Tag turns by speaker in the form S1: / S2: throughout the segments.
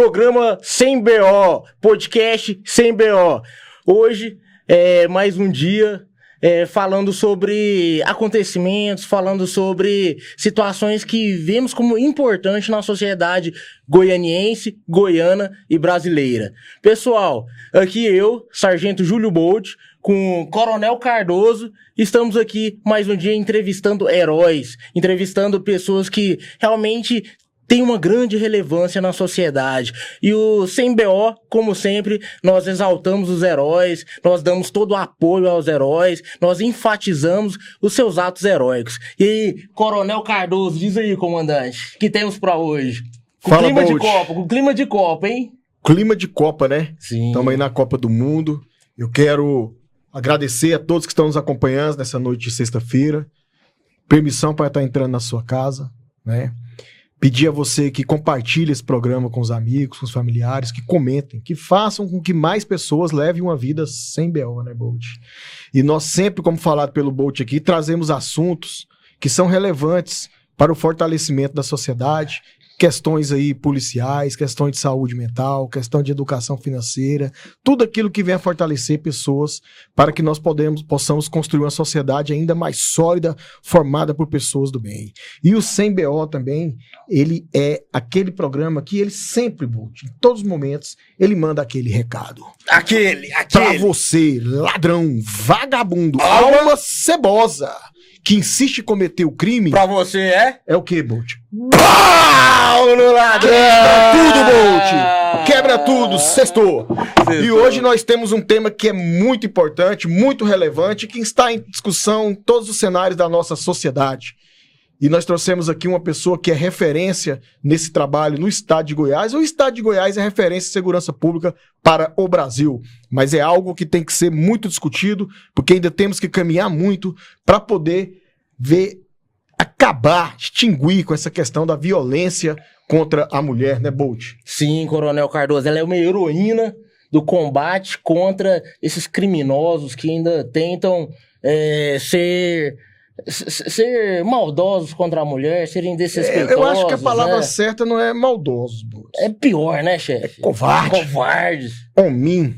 S1: Programa Sem BO, podcast Sem BO. Hoje é mais um dia falando sobre acontecimentos, falando sobre situações que vemos como importantes na sociedade goianiense, goiana e brasileira. Pessoal, aqui eu, Sargento Júlio Bolt, com Coronel Cardoso, estamos aqui mais um dia entrevistando heróis, entrevistando pessoas que realmente tem uma grande relevância na sociedade. E o Sem BO, como sempre, nós exaltamos os heróis, nós damos todo o apoio aos heróis, nós enfatizamos os seus atos heróicos. E aí, Coronel Cardoso, diz aí, comandante, o que temos pra hoje? Com clima de Copa, hein?
S2: Clima de Copa, né?
S1: Sim.
S2: Estamos aí na Copa do Mundo. Eu quero agradecer a todos que estão nos acompanhando nessa noite de sexta-feira. Permissão para estar entrando na sua casa, né? Pedir a você que compartilhe esse programa com os amigos, com os familiares, que comentem, que façam com que mais pessoas levem uma vida sem BO, né, Bolt? E nós sempre, como falado pelo Bolt aqui, trazemos assuntos que são relevantes para o fortalecimento da sociedade, questões aí policiais, questões de saúde mental, questão de educação financeira, tudo aquilo que vem a fortalecer pessoas para que nós possamos construir uma sociedade ainda mais sólida, formada por pessoas do bem. E o Sem BO também, ele é aquele programa que ele sempre, Bolt, em todos os momentos, ele manda aquele recado.
S1: Aquele!
S2: Pra você, ladrão, vagabundo, alma cebosa, que insiste em cometer o crime...
S1: Pra você
S2: É o quê, Bolt?
S1: Pau no ladrão!
S2: Quebra tudo, Bolt! Quebra tudo, sextou! E hoje nós temos um tema que é muito importante, muito relevante, que está em discussão em todos os cenários da nossa sociedade. E nós trouxemos aqui uma pessoa que é referência nesse trabalho no estado de Goiás. O estado de Goiás é referência em segurança pública para o Brasil. Mas é algo que tem que ser muito discutido, porque ainda temos que caminhar muito para poder acabar, extinguir com essa questão da violência contra a mulher, né, Bolt?
S1: Sim, Coronel Cardoso, ela é uma heroína do combate contra esses criminosos que ainda tentam ser maldosos contra a mulher, serem desrespeitosos.
S2: Eu acho que a palavra
S1: né?
S2: certa não é maldosos, Bolt.
S1: É pior, né, chefe?
S2: É covarde.
S1: Covardes.
S2: Homem,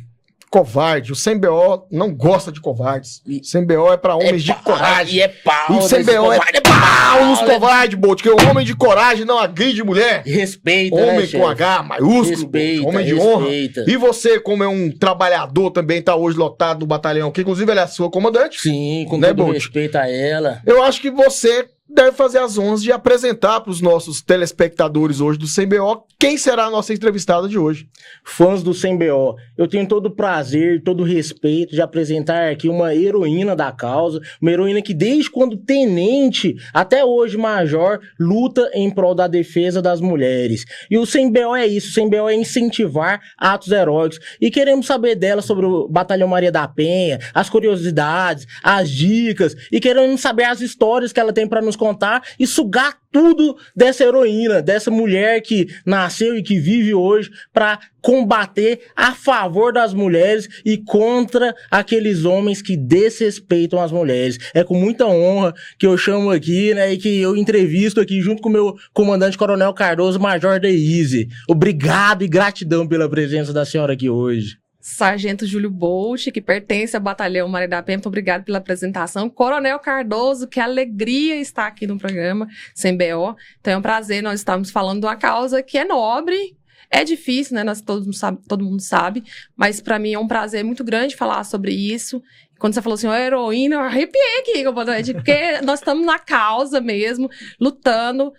S2: covarde. O Sem BO não gosta de covardes. Sem BO é pra homens de coragem.
S1: E é pau.
S2: O Sem BO é pau nos covardes, Bolt. Que o homem de coragem não agride mulher.
S1: Respeita,
S2: Homem
S1: né,
S2: com H, maiúsculo.
S1: Respeita,
S2: homem de honra. E você, como é um trabalhador, também tá hoje lotado no batalhão, que inclusive ela é a sua comandante.
S1: Sim, com
S2: né,
S1: todo
S2: Bolt?
S1: respeito a ela.
S2: Eu acho que você deve fazer as honras de apresentar para os nossos telespectadores hoje do Sem BO quem será a nossa entrevistada de hoje.
S1: Fãs do Sem BO, eu tenho todo o prazer, todo o respeito de apresentar aqui uma heroína da causa, uma heroína que desde quando tenente até hoje major luta em prol da defesa das mulheres. E o Sem BO é isso, o Sem BO é incentivar atos heróicos. E queremos saber dela sobre o Batalhão Maria da Penha, as curiosidades, as dicas, e queremos saber as histórias que ela tem para nos contar e sugar tudo dessa heroína, dessa mulher que nasceu e que vive hoje para combater a favor das mulheres e contra aqueles homens que desrespeitam as mulheres. É com muita honra que eu chamo aqui, né, e que eu entrevisto aqui junto com o meu comandante Coronel Cardoso, Major Deise. Obrigado e gratidão pela presença da senhora aqui hoje.
S3: Sargento Júlio Bolt, que pertence ao Batalhão Maria da Penha, muito obrigado pela apresentação. Coronel Cardoso, que alegria estar aqui no programa Sem BO. Então é um prazer, nós estamos falando de uma causa que é nobre, é difícil, né? Todo mundo sabe, mas para mim é um prazer muito grande falar sobre isso. Quando você falou assim, heroína, eu arrepiei aqui, comandante, porque nós estamos na causa mesmo, lutando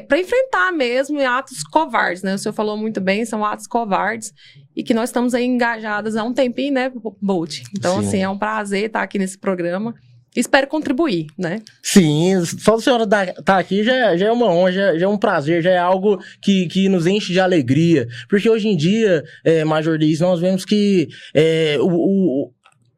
S3: para enfrentar mesmo atos covardes, né? O senhor falou muito bem, são atos covardes, e que nós estamos aí engajadas há um tempinho, né, Bolt? Então, sim, assim, é um prazer estar aqui nesse programa. Espero contribuir, né?
S1: Sim, só a senhora tá aqui já é uma honra, já é um prazer, já é algo que nos enche de alegria. Porque hoje em dia, Major Deise, nós vemos que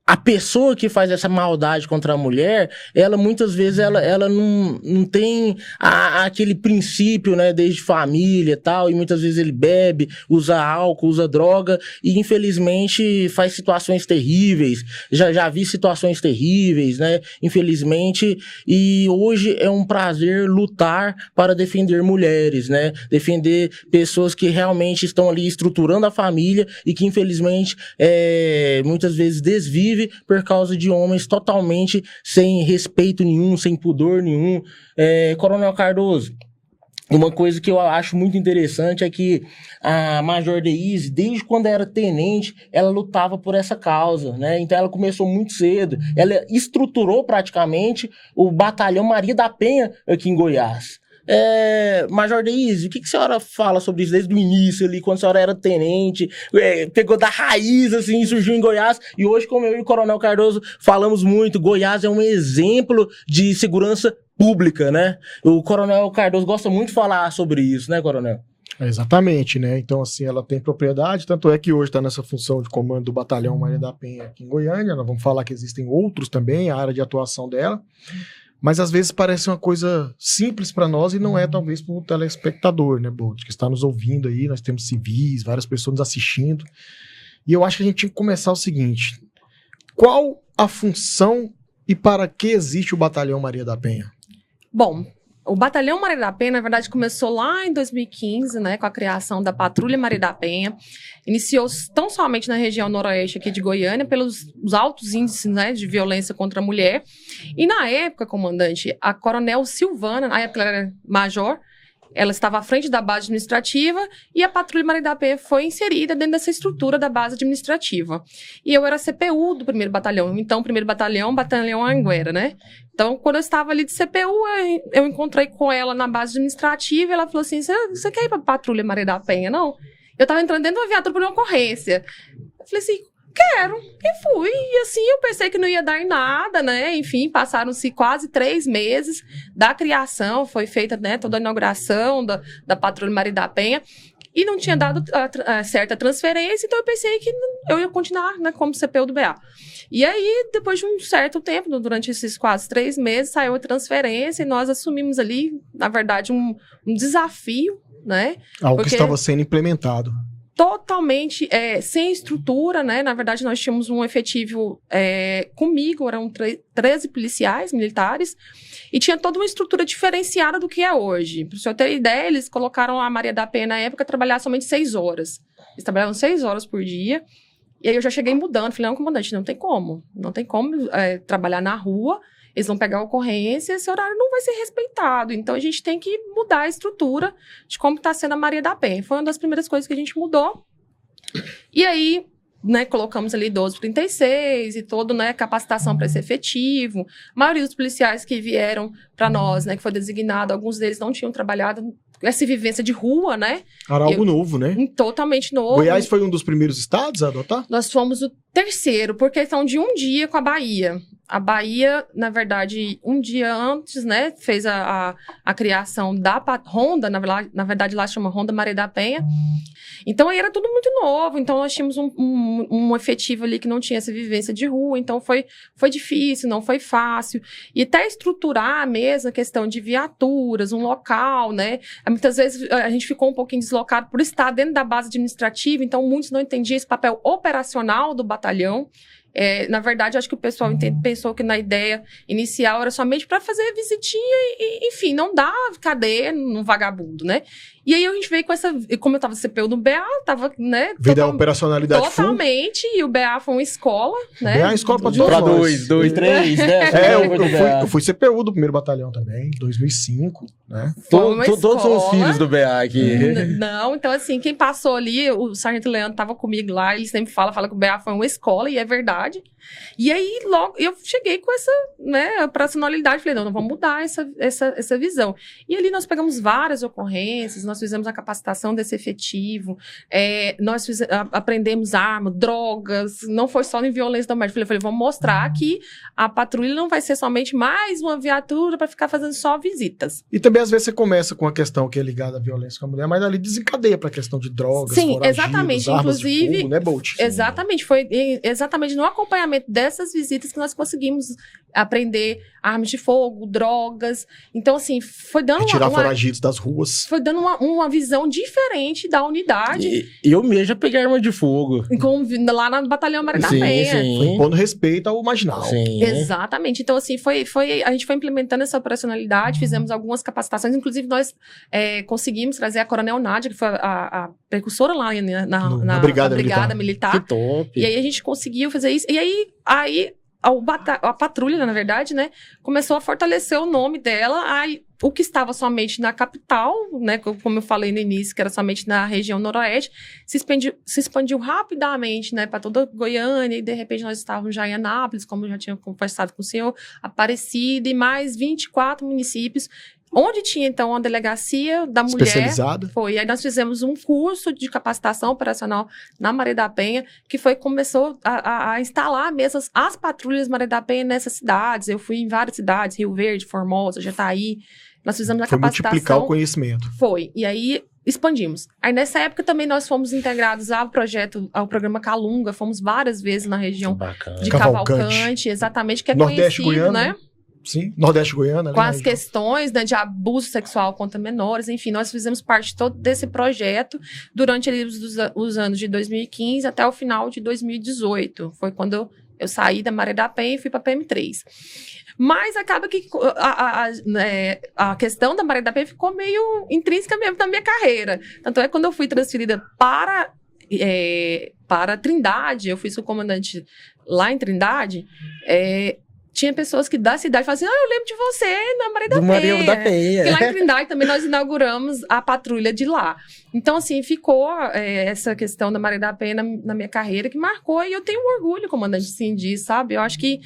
S1: a pessoa que faz essa maldade contra a mulher, ela muitas vezes ela não tem aquele princípio, né, desde família e tal, e muitas vezes ele bebe, usa álcool, usa droga, e infelizmente faz situações terríveis. Já vi situações terríveis, né, infelizmente, e hoje é um prazer lutar para defender mulheres, né, defender pessoas que realmente estão ali estruturando a família e que infelizmente muitas vezes desvivem por causa de homens totalmente sem respeito nenhum, sem pudor nenhum. Coronel Cardoso, uma coisa que eu acho muito interessante é que a Major Deise, desde quando era tenente, ela lutava por essa causa, né? Então ela começou muito cedo. Ela estruturou praticamente o Batalhão Maria da Penha aqui em Goiás. Major Deise, o que a senhora fala sobre isso desde o início ali, quando a senhora era tenente, pegou da raiz, assim, surgiu em Goiás, e hoje, como eu e o Coronel Cardoso falamos muito, Goiás é um exemplo de segurança pública, né? O Coronel Cardoso gosta muito de falar sobre isso, né, Coronel?
S2: Exatamente, né? Então, assim, ela tem propriedade, tanto é que hoje está nessa função de comando do Batalhão Maria da Penha aqui em Goiânia. Nós vamos falar que existem outros também, a área de atuação dela. Mas às vezes parece uma coisa simples para nós e não é, talvez, para o telespectador, né, Bolt, que está nos ouvindo aí. Nós temos civis, várias pessoas nos assistindo. E eu acho que a gente tinha que começar o seguinte: qual a função e para que existe o Batalhão Maria da Penha?
S3: Bom, o Batalhão Maria da Penha, na verdade, começou lá em 2015, né, com a criação da Patrulha Maria da Penha. Iniciou-se tão somente na região noroeste aqui de Goiânia, pelos os altos índices, né, de violência contra a mulher. E na época, comandante, a Coronel Silvana, na época ela era major, ela estava à frente da base administrativa e a Patrulha Maria da Penha foi inserida dentro dessa estrutura da base administrativa. E eu era CPU do 1º Batalhão, então 1º Batalhão Anguera, né? Então, quando eu estava ali de CPU, eu encontrei com ela na base administrativa e ela falou assim, você quer ir para a Patrulha Maria da Penha, não? Eu estava entrando dentro de uma viatura por uma ocorrência. Eu falei assim, quero. E fui. E assim, eu pensei que não ia dar em nada, né? Enfim, passaram-se quase 3 meses da criação, foi feita, né, toda a inauguração da Patrulha Maria da Penha. E não tinha dado certa transferência, então eu pensei que eu ia continuar, né, como CPU do BA. E aí, depois de um certo tempo, durante esses quase 3 meses, saiu a transferência e nós assumimos ali, na verdade, um desafio, né?
S2: Algo que estava sendo implementado.
S3: Totalmente sem estrutura, né? Na verdade, nós tínhamos um efetivo comigo, eram 13 policiais militares, e tinha toda uma estrutura diferenciada do que é hoje. Para o senhor ter ideia, eles colocaram a Maria da Penha na época trabalhar somente 6 horas. Eles trabalhavam 6 horas por dia, e aí eu já cheguei mudando, falei, não, comandante, não tem como trabalhar na rua, eles vão pegar a ocorrência, esse horário não vai ser respeitado. Então, a gente tem que mudar a estrutura de como está sendo a Maria da Penha. Foi uma das primeiras coisas que a gente mudou. E aí, né, colocamos ali 1236 e toda, né, capacitação para esse efetivo. A maioria dos policiais que vieram para nós, né, que foi designado, alguns deles não tinham trabalhado essa vivência de rua, né?
S2: Era algo novo, né?
S3: Totalmente novo.
S2: Goiás foi um dos primeiros estados a adotar?
S3: Nós fomos o 3º, por questão de um dia com a Bahia. A Bahia, na verdade, um dia antes, né, fez a criação da Ronda, na verdade lá se chama Ronda Maria da Penha. Então aí era tudo muito novo, então nós tínhamos um efetivo ali que não tinha essa vivência de rua, então foi difícil, não foi fácil. E até estruturar mesmo a questão de viaturas, um local, né? Muitas vezes a gente ficou um pouquinho deslocado por estar dentro da base administrativa, então muitos não entendiam esse papel operacional do batalhão. Na verdade, acho que o pessoal pensou que na ideia inicial era somente para fazer visitinha e, enfim, não dar cadeia no vagabundo, né? E aí a gente veio com essa... Como eu tava CPU do BA, tava, né?
S2: Veio da operacionalidade
S3: totalmente, full. E o BA foi uma escola, né?
S2: BA é uma escola para todos nós.
S1: 2, 3, né?
S2: Eu fui CPU do 1º Batalhão também, 2005, né?
S1: Todos são os filhos do BA aqui.
S3: Não, então assim, quem passou ali, o Sargento Leandro tava comigo lá, ele sempre fala que o BA foi uma escola, e é verdade. E aí, logo, eu cheguei com essa, né, operacionalidade, falei, não vamos mudar essa visão. E ali nós pegamos várias ocorrências, nós fizemos a capacitação desse efetivo, nós aprendemos armas, drogas, não foi só em violência doméstica. Eu falei, vamos mostrar que a patrulha não vai ser somente mais uma viatura para ficar fazendo só visitas.
S2: E também, às vezes, você começa com a questão que é ligada à violência com a mulher, mas ali desencadeia para a questão de drogas,
S3: sim,
S2: foragidos,
S3: exatamente.
S2: armas
S3: Inclusive,
S2: de fogo, né, Bolt?
S3: Exatamente. Foi exatamente no acompanhamento dessas visitas que nós conseguimos aprender armas de fogo, drogas. Então, assim, foi dando
S2: Retirar foragidos das ruas.
S3: Foi dando uma visão diferente da unidade.
S1: E eu mesmo já peguei arma de fogo.
S3: Lá no Batalhão Maria da Penha.
S2: Foi impondo respeito ao marginal.
S1: Sim.
S3: Exatamente. Então, assim, a gente foi implementando essa operacionalidade, fizemos algumas capacitações. Inclusive, nós conseguimos trazer a Coronel Nádia, que foi a precursora lá na Brigada Militar.
S1: Que top.
S3: E aí a gente conseguiu fazer isso. E aí a patrulha, na verdade, né, começou a fortalecer o nome dela. Aí, o que estava somente na capital, né, como eu falei no início, que era somente na região noroeste, se expandiu rapidamente, né, para toda Goiânia, e de repente nós estávamos já em Anápolis, como eu já tinha conversado com o senhor, Aparecida, e mais 24 municípios, onde tinha, então, uma delegacia da mulher.
S2: Especializada.
S3: Foi. Aí nós fizemos um curso de capacitação operacional na Maria da Penha, que começou a instalar mesmo as patrulhas Maria da Penha nessas cidades. Eu fui em várias cidades, Rio Verde, Formosa, Jataí. Nós fizemos a capacitação.
S2: Foi multiplicar o conhecimento.
S3: Foi. E aí expandimos. Aí nessa época também nós fomos integrados ao programa Calunga, fomos várias vezes na região de Cavalcante, exatamente, que é
S2: Nordeste
S3: conhecido,
S2: Goiano,
S3: né?
S2: Sim, Nordeste Goiano.
S3: Com as questões, né, de abuso sexual contra menores, enfim, nós fizemos parte de todo desse projeto durante os anos de 2015 até o final de 2018. Foi quando eu saí da Maria da Penha e fui para a PM3. Mas acaba que a questão da Maria da Penha ficou meio intrínseca mesmo na minha carreira. Tanto é que quando eu fui transferida para Trindade, eu fui subcomandante lá em Trindade, tinha pessoas que da cidade falavam assim, eu lembro de você na Maria da Penha.
S1: Maria da Penha.
S3: Porque lá em Trindade também nós inauguramos a patrulha de lá. Então, assim, ficou essa questão da Maria da Penha na minha carreira, que marcou, e eu tenho um orgulho, comandante, sim, disso, sabe? Eu acho que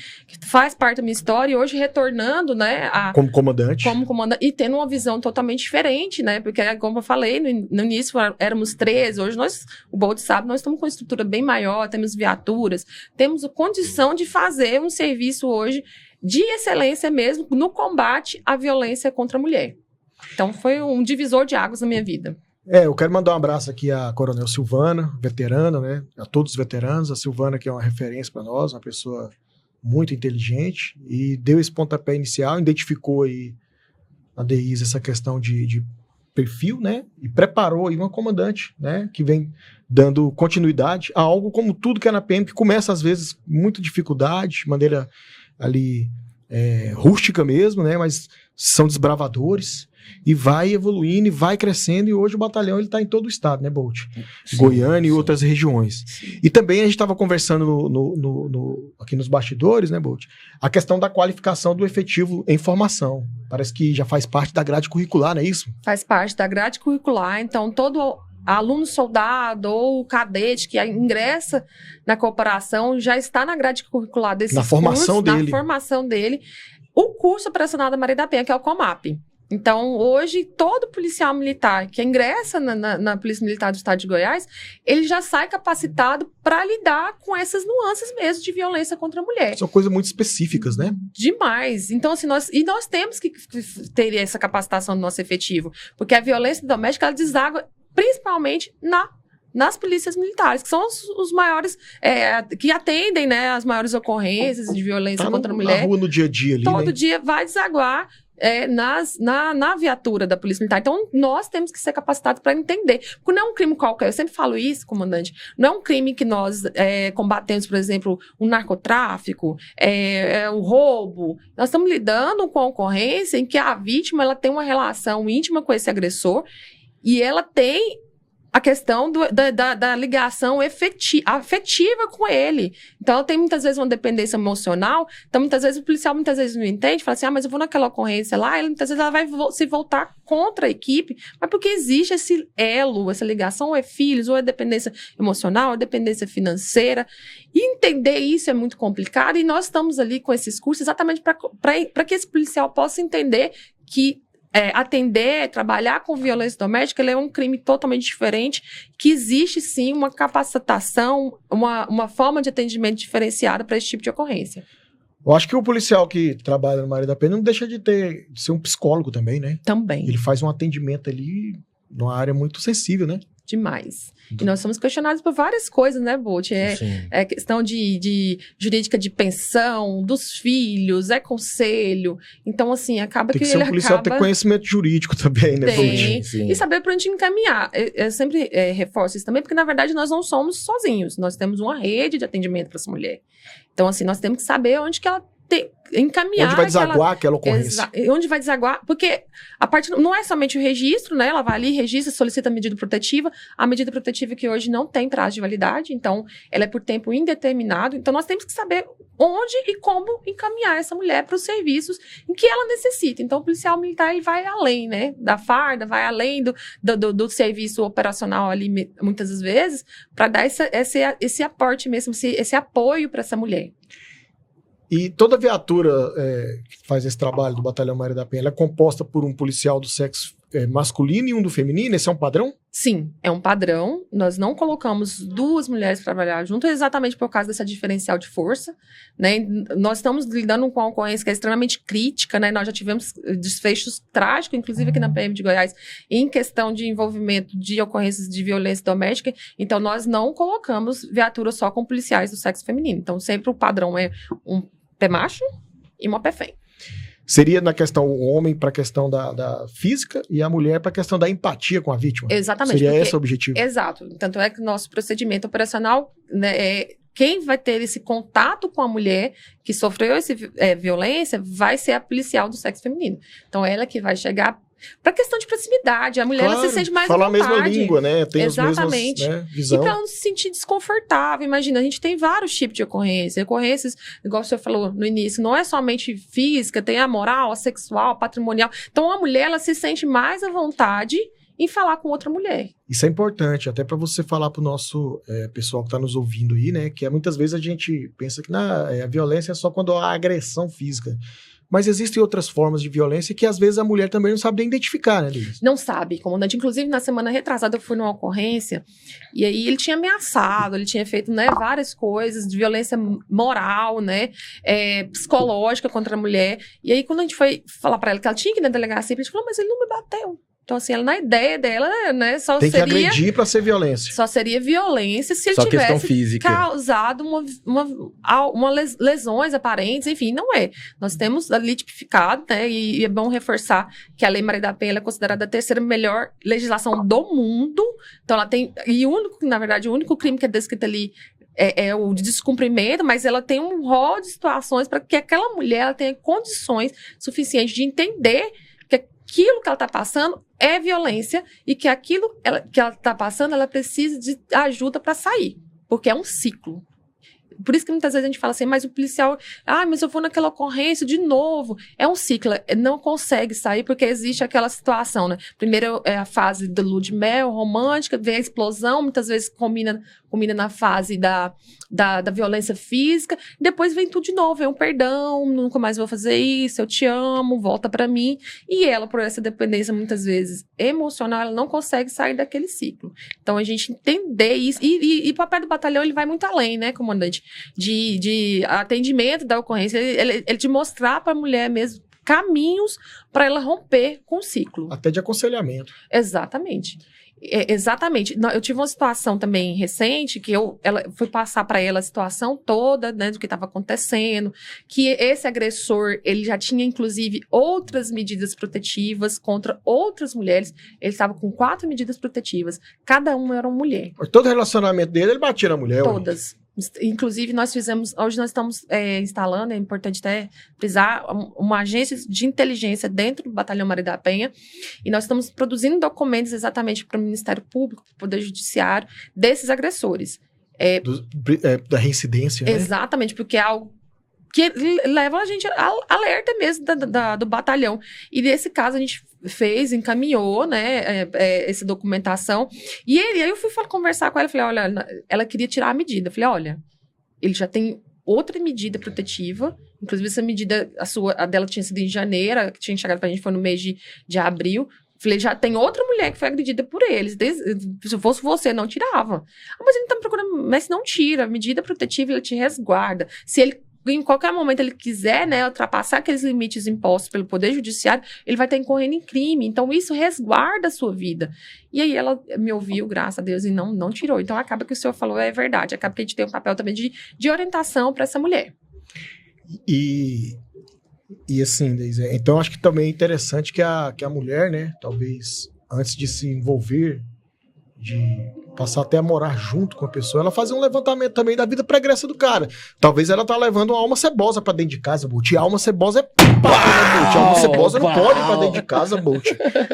S3: faz parte da minha história, e hoje retornando, né?
S2: Como comandante.
S3: E tendo uma visão totalmente diferente, né? Porque, como eu falei, no início éramos 13, hoje o Bolt sabe, nós estamos com uma estrutura bem maior, temos viaturas, temos a condição de fazer um serviço hoje de excelência mesmo no combate à violência contra a mulher. Então, foi um divisor de águas na minha vida.
S2: Eu quero mandar um abraço aqui à Coronel Silvana, veterana, né? A todos os veteranos. A Silvana, que é uma referência para nós, uma pessoa muito inteligente, e deu esse pontapé inicial, identificou aí na DIS essa questão de perfil, né? E preparou aí uma comandante, né? Que vem dando continuidade a algo como tudo que é na PM, que começa às vezes com muita dificuldade, de maneira ali rústica mesmo, né? Mas são desbravadores e vai evoluindo e vai crescendo, e hoje o batalhão está em todo o estado, né, Bolt? Goiânia e outras regiões. Sim. E também a gente estava conversando aqui nos bastidores, né, Bolt? A questão da qualificação do efetivo em formação. Parece que já faz parte da grade curricular, não é isso?
S3: Faz parte da grade curricular, então todo aluno soldado ou cadete que ingressa na corporação já está na grade curricular desses cursos, na formação dele. O curso operacional da Maria da Penha, que é o COMAP. Então, hoje, todo policial militar que ingressa na Polícia Militar do Estado de Goiás, ele já sai capacitado para lidar com essas nuances mesmo de violência contra a mulher.
S2: São coisas muito específicas, né?
S3: Demais. Então, assim, nós temos que ter essa capacitação do nosso efetivo, porque a violência doméstica, ela deságua principalmente nas polícias militares, que são os maiores, que atendem, né, as maiores ocorrências de violência contra a mulher.
S2: Na rua, no dia a dia ali,
S3: todo dia vai desaguar na viatura da Polícia Militar. Então, nós temos que ser capacitados para entender. Porque não é um crime qualquer. Eu sempre falo isso, comandante. Não é um crime que nós combatemos, por exemplo, o narcotráfico, o roubo. Nós estamos lidando com a ocorrência em que a vítima ela tem uma relação íntima com esse agressor, e ela tem a questão da ligação afetiva com ele. Então, ela tem muitas vezes uma dependência emocional. Então, muitas vezes o policial não entende, fala assim, mas eu vou naquela ocorrência lá, muitas vezes ela vai se voltar contra a equipe, mas porque existe esse elo, essa ligação, ou é filhos, ou é dependência emocional, ou é dependência financeira. E entender isso é muito complicado, e nós estamos ali com esses cursos exatamente para que esse policial possa entender que atender, trabalhar com violência doméstica, ele é um crime totalmente diferente, que existe sim uma capacitação, uma forma de atendimento diferenciada para esse tipo de ocorrência.
S2: Eu acho que o policial que trabalha no Maria da Penha não deixa de ser um psicólogo também, né?
S3: Também.
S2: Ele faz um atendimento ali numa área muito sensível, né?
S3: Demais. E nós somos questionados por várias coisas, né, Bolt? É questão de jurídica de pensão, dos filhos, é conselho. Então, assim, acaba
S2: Tem
S3: que
S2: que ser
S3: ele
S2: um policial
S3: acaba...
S2: ter conhecimento jurídico também, né,
S3: Tem.
S2: Bolt?
S3: E saber para onde encaminhar. Eu sempre reforço isso também, porque, na verdade, nós não somos sozinhos. Nós temos uma rede de atendimento para essa mulher. Então, assim, nós temos que saber onde que ela encaminhar.
S2: Onde vai desaguar aquela ocorrência.
S3: Onde vai desaguar, porque não é somente o registro, né? Ela vai ali, registra, solicita a medida protetiva. A medida protetiva que hoje não tem prazo de validade, então ela é por tempo indeterminado. Então nós temos que saber onde e como encaminhar essa mulher para os serviços em que ela necessita. Então o policial militar ele vai além, né? Da farda, vai além do serviço operacional ali, muitas das vezes, para dar esse aporte mesmo, esse apoio para essa mulher.
S2: E toda viatura que faz esse trabalho do Batalhão Maria da Penha, ela é composta por um policial do sexo masculino e um do feminino? Esse é um padrão?
S3: Sim, é um padrão. Nós não colocamos duas mulheres para trabalhar junto exatamente por causa dessa diferencial de força, né? Nós estamos lidando com uma ocorrência que é extremamente crítica, né? Nós já tivemos desfechos trágicos, inclusive aqui na PM de Goiás, em questão de envolvimento de ocorrências de violência doméstica. Então, nós não colocamos viatura só com policiais do sexo feminino. Então, sempre o padrão é um pé macho e uma pé fêmea.
S2: Seria na questão o homem para a questão da física e a mulher para a questão da empatia com a vítima.
S3: Exatamente.
S2: Seria esse o objetivo.
S3: Exato. Tanto é que o nosso procedimento operacional, né, quem vai ter esse contato com a mulher que sofreu essa violência vai ser a policial do sexo feminino. Então, ela que vai chegar para questão de proximidade. A mulher ela se sente mais à vontade.
S2: Fala a mesma língua, né? Tem
S3: exatamente.
S2: As mesmas, visão.
S3: E para não se sentir desconfortável. Imagina, a gente tem vários tipos de ocorrências. Ocorrências, igual o senhor falou no início, não é somente física, tem a moral, a sexual, a patrimonial. Então, a mulher ela se sente mais à vontade em falar com outra mulher.
S2: Isso é importante, até para você falar para o nosso pessoal que está nos ouvindo aí, né? Que muitas vezes a gente pensa que a violência é só quando há agressão física. Mas existem outras formas de violência que às vezes a mulher também não sabe nem identificar, né, Luiz?
S3: Não sabe, comandante. Inclusive, na semana retrasada, eu fui numa ocorrência e aí ele tinha ameaçado, ele tinha feito, né, várias coisas de violência moral, né, psicológica contra a mulher. E aí, quando a gente foi falar pra ela que ela tinha que ir na delegacia, a gente falou, mas ele não me bateu. Então, assim, ela, na ideia dela, né, só
S2: tem que
S3: seria...
S2: agredir pra ser violência.
S3: Só seria violência se ele
S1: só
S3: tivesse causado lesões aparentes, enfim, não é. Nós temos ali tipificado, né, e é bom reforçar que a Lei Maria da Penha ela é considerada a terceira melhor legislação do mundo. Então, ela tem... E na verdade, o único crime que é descrito ali é o de descumprimento, mas ela tem um rol de situações para que aquela mulher ela tenha condições suficientes de entender que aquilo que ela está passando é violência e que aquilo que ela está passando, ela precisa de ajuda para sair, porque é um ciclo. Por isso que muitas vezes a gente fala assim, mas o policial, mas eu vou naquela ocorrência de novo. É um ciclo, não consegue sair porque existe aquela situação, né? Primeiro é a fase do lua de mel, romântica, vem a explosão, muitas vezes combina na fase da violência física, depois vem tudo de novo, vem um perdão, nunca mais vou fazer isso, eu te amo, volta pra mim. E ela, por essa dependência, muitas vezes, emocional, ela não consegue sair daquele ciclo. Então, a gente entender isso, e o papel do batalhão, ele vai muito além, né, comandante, de atendimento da ocorrência, ele de mostrar pra mulher mesmo caminhos para ela romper com o ciclo.
S2: Até de aconselhamento.
S3: Exatamente. Exatamente. Eu tive uma situação também recente que ela fui passar para ela a situação toda, né, do que estava acontecendo, que esse agressor, ele já tinha inclusive outras medidas protetivas contra outras mulheres. Ele estava com 4 medidas protetivas, cada uma era uma mulher.
S2: Todo relacionamento dele, ele batia na mulher.
S3: Todas. Inclusive, hoje nós estamos instalando, é importante até frisar, uma agência de inteligência dentro do Batalhão Maria da Penha, e nós estamos produzindo documentos exatamente para o Ministério Público, para o Poder Judiciário, desses agressores.
S2: Da reincidência, né?
S3: Exatamente, porque é algo que leva a gente alerta mesmo do batalhão. E nesse caso a gente encaminhou, né, essa documentação. E aí eu fui conversar com ela, falei, olha, ela queria tirar a medida. Eu falei, olha, ele já tem outra medida protetiva. Inclusive, essa medida, a dela tinha sido em janeiro, a que tinha chegado pra gente foi no mês de abril. Falei, já tem outra mulher que foi agredida por eles. Se fosse você, não tirava. Mas ele tá me procurando, mas se não tira, a medida protetiva, ela te resguarda. Se ele, em qualquer momento, ele quiser, né, ultrapassar aqueles limites impostos pelo Poder Judiciário, ele vai estar incorrendo em crime. Então, isso resguarda a sua vida. E aí, ela me ouviu, graças a Deus, e não tirou. Então, acaba que o senhor falou, é verdade. Acaba que a gente tem um papel também de orientação para essa mulher.
S2: E assim, Deise, então acho que também é interessante que a mulher, né, talvez antes de se envolver, de passar até a morar junto com a pessoa, ela fazer um levantamento também da vida pregressa do cara. Talvez ela tá levando uma alma cebosa pra dentro de casa, Bolt. E a alma cebosa é Bolt. A alma cebosa não pode ir pra dentro de casa, Bolt.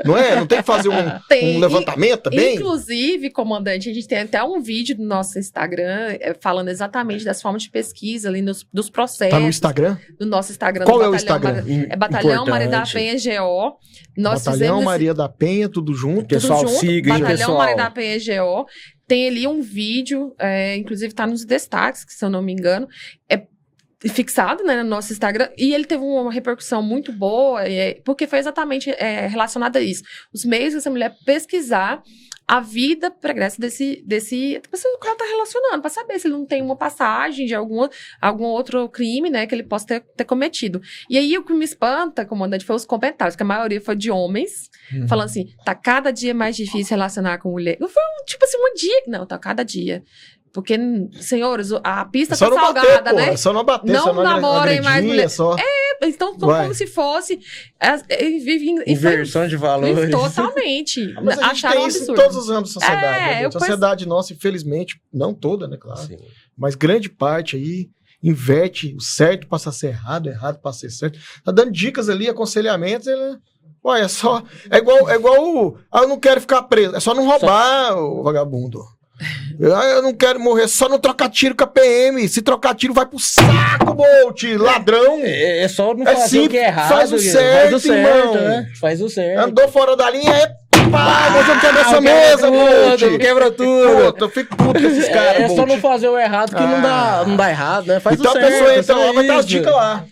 S2: Não é? Não tem que fazer um levantamento também?
S3: Inclusive, comandante, a gente tem até um vídeo no nosso Instagram falando exatamente das formas de pesquisa ali, dos processos.
S2: Tá no Instagram?
S3: No nosso Instagram.
S2: Qual é o Instagram?
S3: É Batalhão Maria da Penha GO.
S2: Batalhão Maria da Penha, tudo junto.
S1: Pessoal, siga, hein,
S3: Batalhão
S1: pessoal.
S3: Maria da Penha GO. Tem ali um vídeo, inclusive tá nos destaques, que se eu não me engano, é fixado, né, no nosso Instagram, e ele teve uma repercussão muito boa, porque foi exatamente relacionado a isso. Os meios dessa mulher pesquisar a vida pregressa desse pessoa que ela tá relacionando, para saber se ele não tem uma passagem de algum outro crime, né, que ele possa ter cometido. E aí, o que me espanta, comandante, foi os comentários, que a maioria foi de homens, falando assim, tá cada dia mais difícil relacionar com mulher. Foi tipo assim, um dia... Não, tá cada dia. Porque, senhores, a pista tá salgada,
S2: bater,
S3: né?
S2: É só não bater,
S3: não namorem mais mulher.
S2: Só...
S3: Então, como se fosse...
S1: Inversão de valores.
S3: Totalmente.
S2: Mas a gente tem isso em todos os âmbitos da sociedade. Né? A sociedade nossa, infelizmente, não toda, né, claro. Sim. Mas grande parte aí inverte o certo passa a ser errado, errado passa a ser certo. Tá dando dicas ali, aconselhamentos, ele... Ué, é só... É igual eu não quero ficar preso. É só não roubar, o vagabundo. Eu não quero morrer, só não trocar tiro com a PM. Se trocar tiro, vai pro saco, Bolt, ladrão.
S1: É só não fazer o que é errado.
S2: Faz o certo, irmão.
S1: Né? Faz o certo.
S2: Andou fora da linha, nós vamos quebrar essa mesa, Bolt.
S1: Quebra tudo.
S2: Puta, eu fico puto com esses caras,
S1: É só não fazer o errado que não dá errado, né? Faz
S2: então
S1: o certo.
S2: Então a pessoa entra lá, vai dar as dicas lá.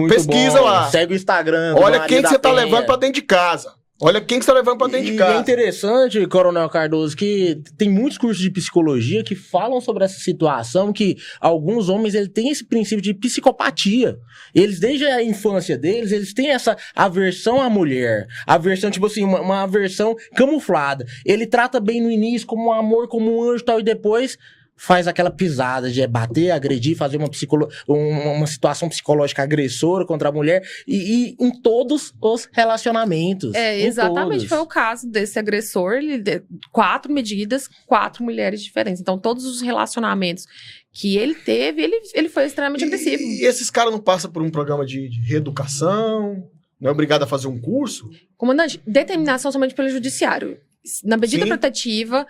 S2: Pesquisa lá.
S1: Segue o Instagram.
S2: Olha quem que você tá levando pra dentro de casa. Olha quem que você tá levando pra dentro de casa.
S1: E é interessante, Coronel Cardoso, que tem muitos cursos de psicologia que falam sobre essa situação, que alguns homens eles têm esse princípio de psicopatia. Eles, desde a infância deles, eles têm essa aversão à mulher. Aversão, tipo assim, uma aversão camuflada. Ele trata bem no início como um amor, como um anjo e tal, e depois... faz aquela pisada de bater, agredir, fazer uma situação psicológica agressora contra a mulher e em todos os relacionamentos.
S3: Exatamente, foi o caso desse agressor, 4 medidas, 4 mulheres diferentes. Então, todos os relacionamentos que ele teve, ele foi extremamente agressivo.
S2: E esses caras não passam por um programa de reeducação? Não é obrigado a fazer um curso?
S3: Comandante, determinação somente pelo judiciário. Na medida protetiva,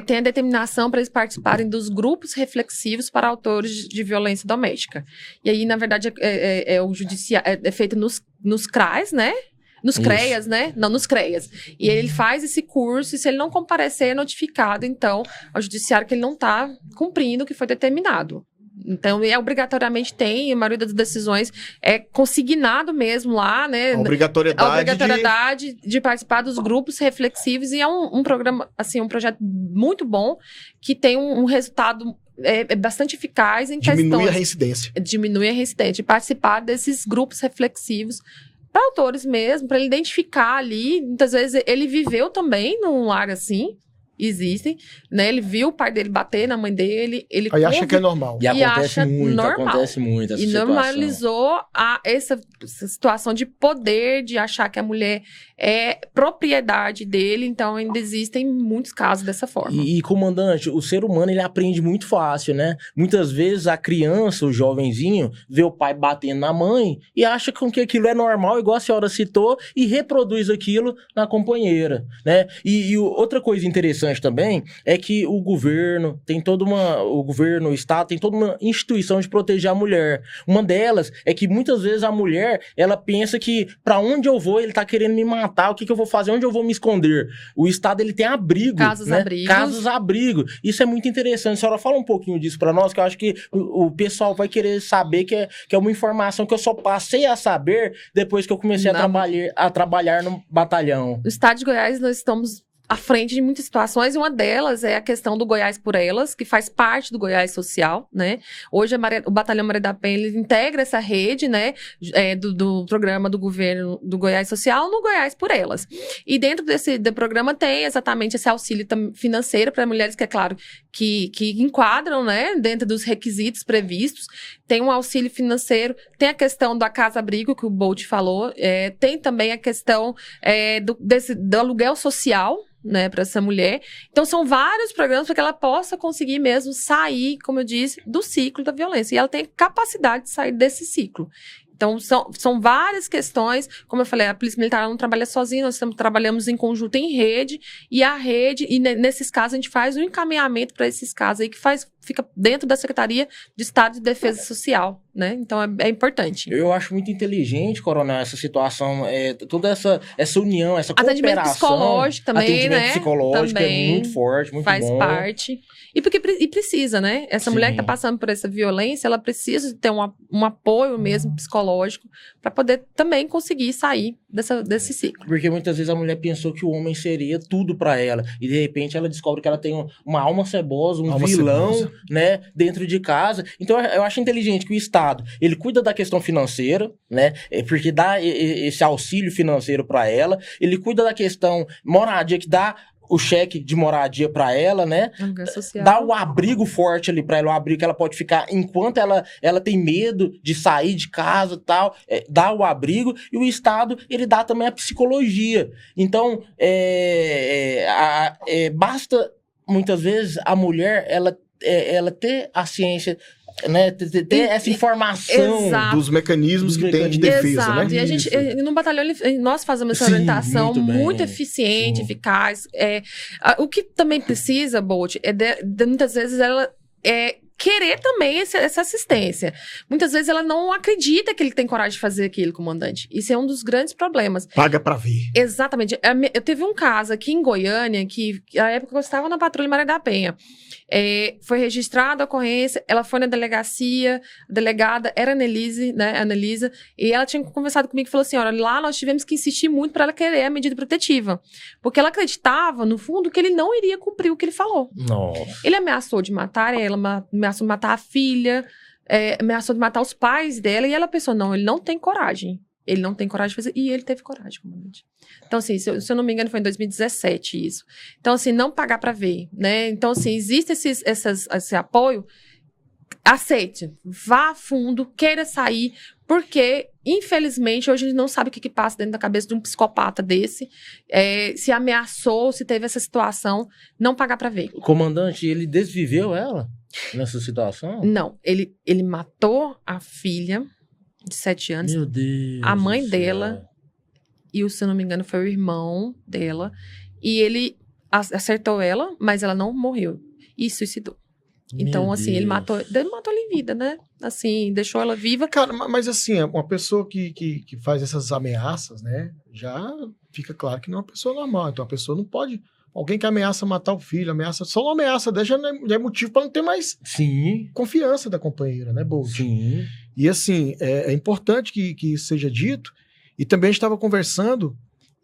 S3: tem a determinação para eles participarem dos grupos reflexivos para autores de violência doméstica. E aí, na verdade, o judiciário é feito nos CRAs, né? Nos CREAS, né? Não, nos CREAS. E ele faz esse curso, e se ele não comparecer, é notificado, então, ao judiciário que ele não está cumprindo o que foi determinado. Então, obrigatoriamente a maioria das decisões é consignado mesmo lá, né?
S2: A obrigatoriedade
S3: de participar dos grupos reflexivos, e é um programa, assim, um projeto muito bom, que tem um resultado bastante eficaz em
S2: diminui a reincidência.
S3: Diminui a reincidência, de participar desses grupos reflexivos para autores mesmo, para ele identificar ali, muitas vezes ele viveu também num lar assim, existem, né? Ele viu o pai dele bater na mãe dele, ele
S2: aí acha que é normal.
S1: E acontece muito essa situação.
S3: Normalizou essa situação de poder, de achar que a mulher é propriedade dele, então ainda existem muitos casos dessa forma.
S1: E comandante, o ser humano, ele aprende muito fácil, né? Muitas vezes a criança, o jovenzinho, vê o pai batendo na mãe e acha que aquilo é normal, igual a senhora citou, e reproduz aquilo na companheira, né? E outra coisa interessante interessante também é que o governo, o Estado tem toda uma instituição de proteger a mulher. Uma delas é que muitas vezes a mulher, ela pensa que pra onde eu vou, ele tá querendo me matar, o que eu vou fazer, onde eu vou me esconder? O Estado, ele tem abrigo. Casos-abrigo. Isso é muito interessante. A senhora fala um pouquinho disso pra nós, que eu acho que o pessoal vai querer saber que é uma informação que eu só passei a saber depois que eu comecei a trabalhar no batalhão.
S3: No estado de Goiás, nós estamos à frente de muitas situações, e uma delas é a questão do Goiás por Elas, que faz parte do Goiás Social, né? Hoje o Batalhão Maria da Penha, ele integra essa rede, né, do programa do governo do Goiás Social no Goiás por Elas. E dentro do programa tem exatamente esse auxílio financeiro para mulheres que, é claro, que enquadram, né, dentro dos requisitos previstos. Tem um auxílio financeiro, tem a questão da casa-abrigo, que o Bolt falou, tem também a questão do aluguel social, né, para essa mulher. Então, são vários programas para que ela possa conseguir mesmo sair, como eu disse, do ciclo da violência. E ela tem capacidade de sair desse ciclo. Então, são várias questões. Como eu falei, a Polícia Militar não trabalha sozinha, nós trabalhamos em conjunto em rede, e nesses casos, a gente faz um encaminhamento para esses casos aí, que fica dentro da Secretaria de Estado de Defesa Social, né? Então, é importante.
S1: Eu acho muito inteligente, Coronel, essa situação, toda essa união, essa cooperação.
S3: Atendimento psicológico também,
S1: atendimento
S3: né?
S1: psicológico
S3: também
S1: é muito forte, muito
S3: faz
S1: bom.
S3: Parte. E precisa, né? Essa mulher que está passando por essa violência, ela precisa ter um apoio mesmo psicológico para poder também conseguir sair desse ciclo.
S1: Porque muitas vezes a mulher pensou que o homem seria tudo para ela, e de repente ela descobre que ela tem uma alma cebosa, vilão, né, dentro de casa. Então eu acho inteligente que o Estado, ele cuida da questão financeira, né, porque dá esse auxílio financeiro para ela, ele cuida da questão moradia, que dá o cheque de moradia para ela, né? Dá o abrigo forte ali para ela, o abrigo que ela pode ficar enquanto ela tem medo de sair de casa e tal, dá o abrigo, e o Estado, ele dá também a psicologia. Então, basta, muitas vezes, a mulher, ela ter a ciência, né, ter essa informação
S2: dos mecanismos que tem de defesa,
S3: exato,
S2: né?
S3: E a gente, no batalhão, nós fazemos essa orientação muito eficiente, eficaz. O que também precisa, Bolt, muitas vezes ela querer também essa assistência. Muitas vezes ela não acredita que ele tem coragem de fazer aquilo, comandante. Isso é um dos grandes problemas.
S2: Paga pra ver.
S3: Exatamente. Eu teve um caso aqui em Goiânia, que na época eu estava na Patrulha Maria da Penha. Foi registrada a ocorrência, ela foi na delegacia, a delegada era a Annelise, né, a Annelisa, e ela tinha conversado comigo e falou assim, olha, lá nós tivemos que insistir muito para ela querer a medida protetiva, porque ela acreditava, no fundo, que ele não iria cumprir o que ele falou.
S1: Nossa.
S3: Ele ameaçou de matar ela, ameaçou de matar a filha, ameaçou de matar os pais dela, e ela pensou, não, ele não tem coragem. Ele não tem coragem de fazer. E ele teve coragem, comandante. Então, assim, se eu não me engano, foi em 2017 isso. Então, assim, não pagar para ver, né? Então, assim, existe esse apoio. Aceite. Vá a fundo, queira sair, porque, infelizmente, hoje a gente não sabe o que passa dentro da cabeça de um psicopata desse. Se ameaçou, se teve essa situação, não pagar para ver.
S1: O comandante, ele desviveu ela nessa situação?
S3: Não. Ele matou a filha de 7 anos.
S1: Meu Deus.
S3: A mãe dela, e se eu não me engano foi o irmão dela, e ele acertou ela, mas ela não morreu e suicidou. Então, assim, ele matou ela em vida, né? Assim, deixou ela viva.
S2: Cara, mas assim, uma pessoa que faz essas ameaças, né, já fica claro que não é uma pessoa normal. Então a pessoa não pode... Alguém que ameaça matar o filho, só uma ameaça dessa já é motivo para não ter mais confiança da companheira, né, Bolt?
S1: Sim.
S2: E assim, é importante que isso seja dito. E também a gente estava conversando,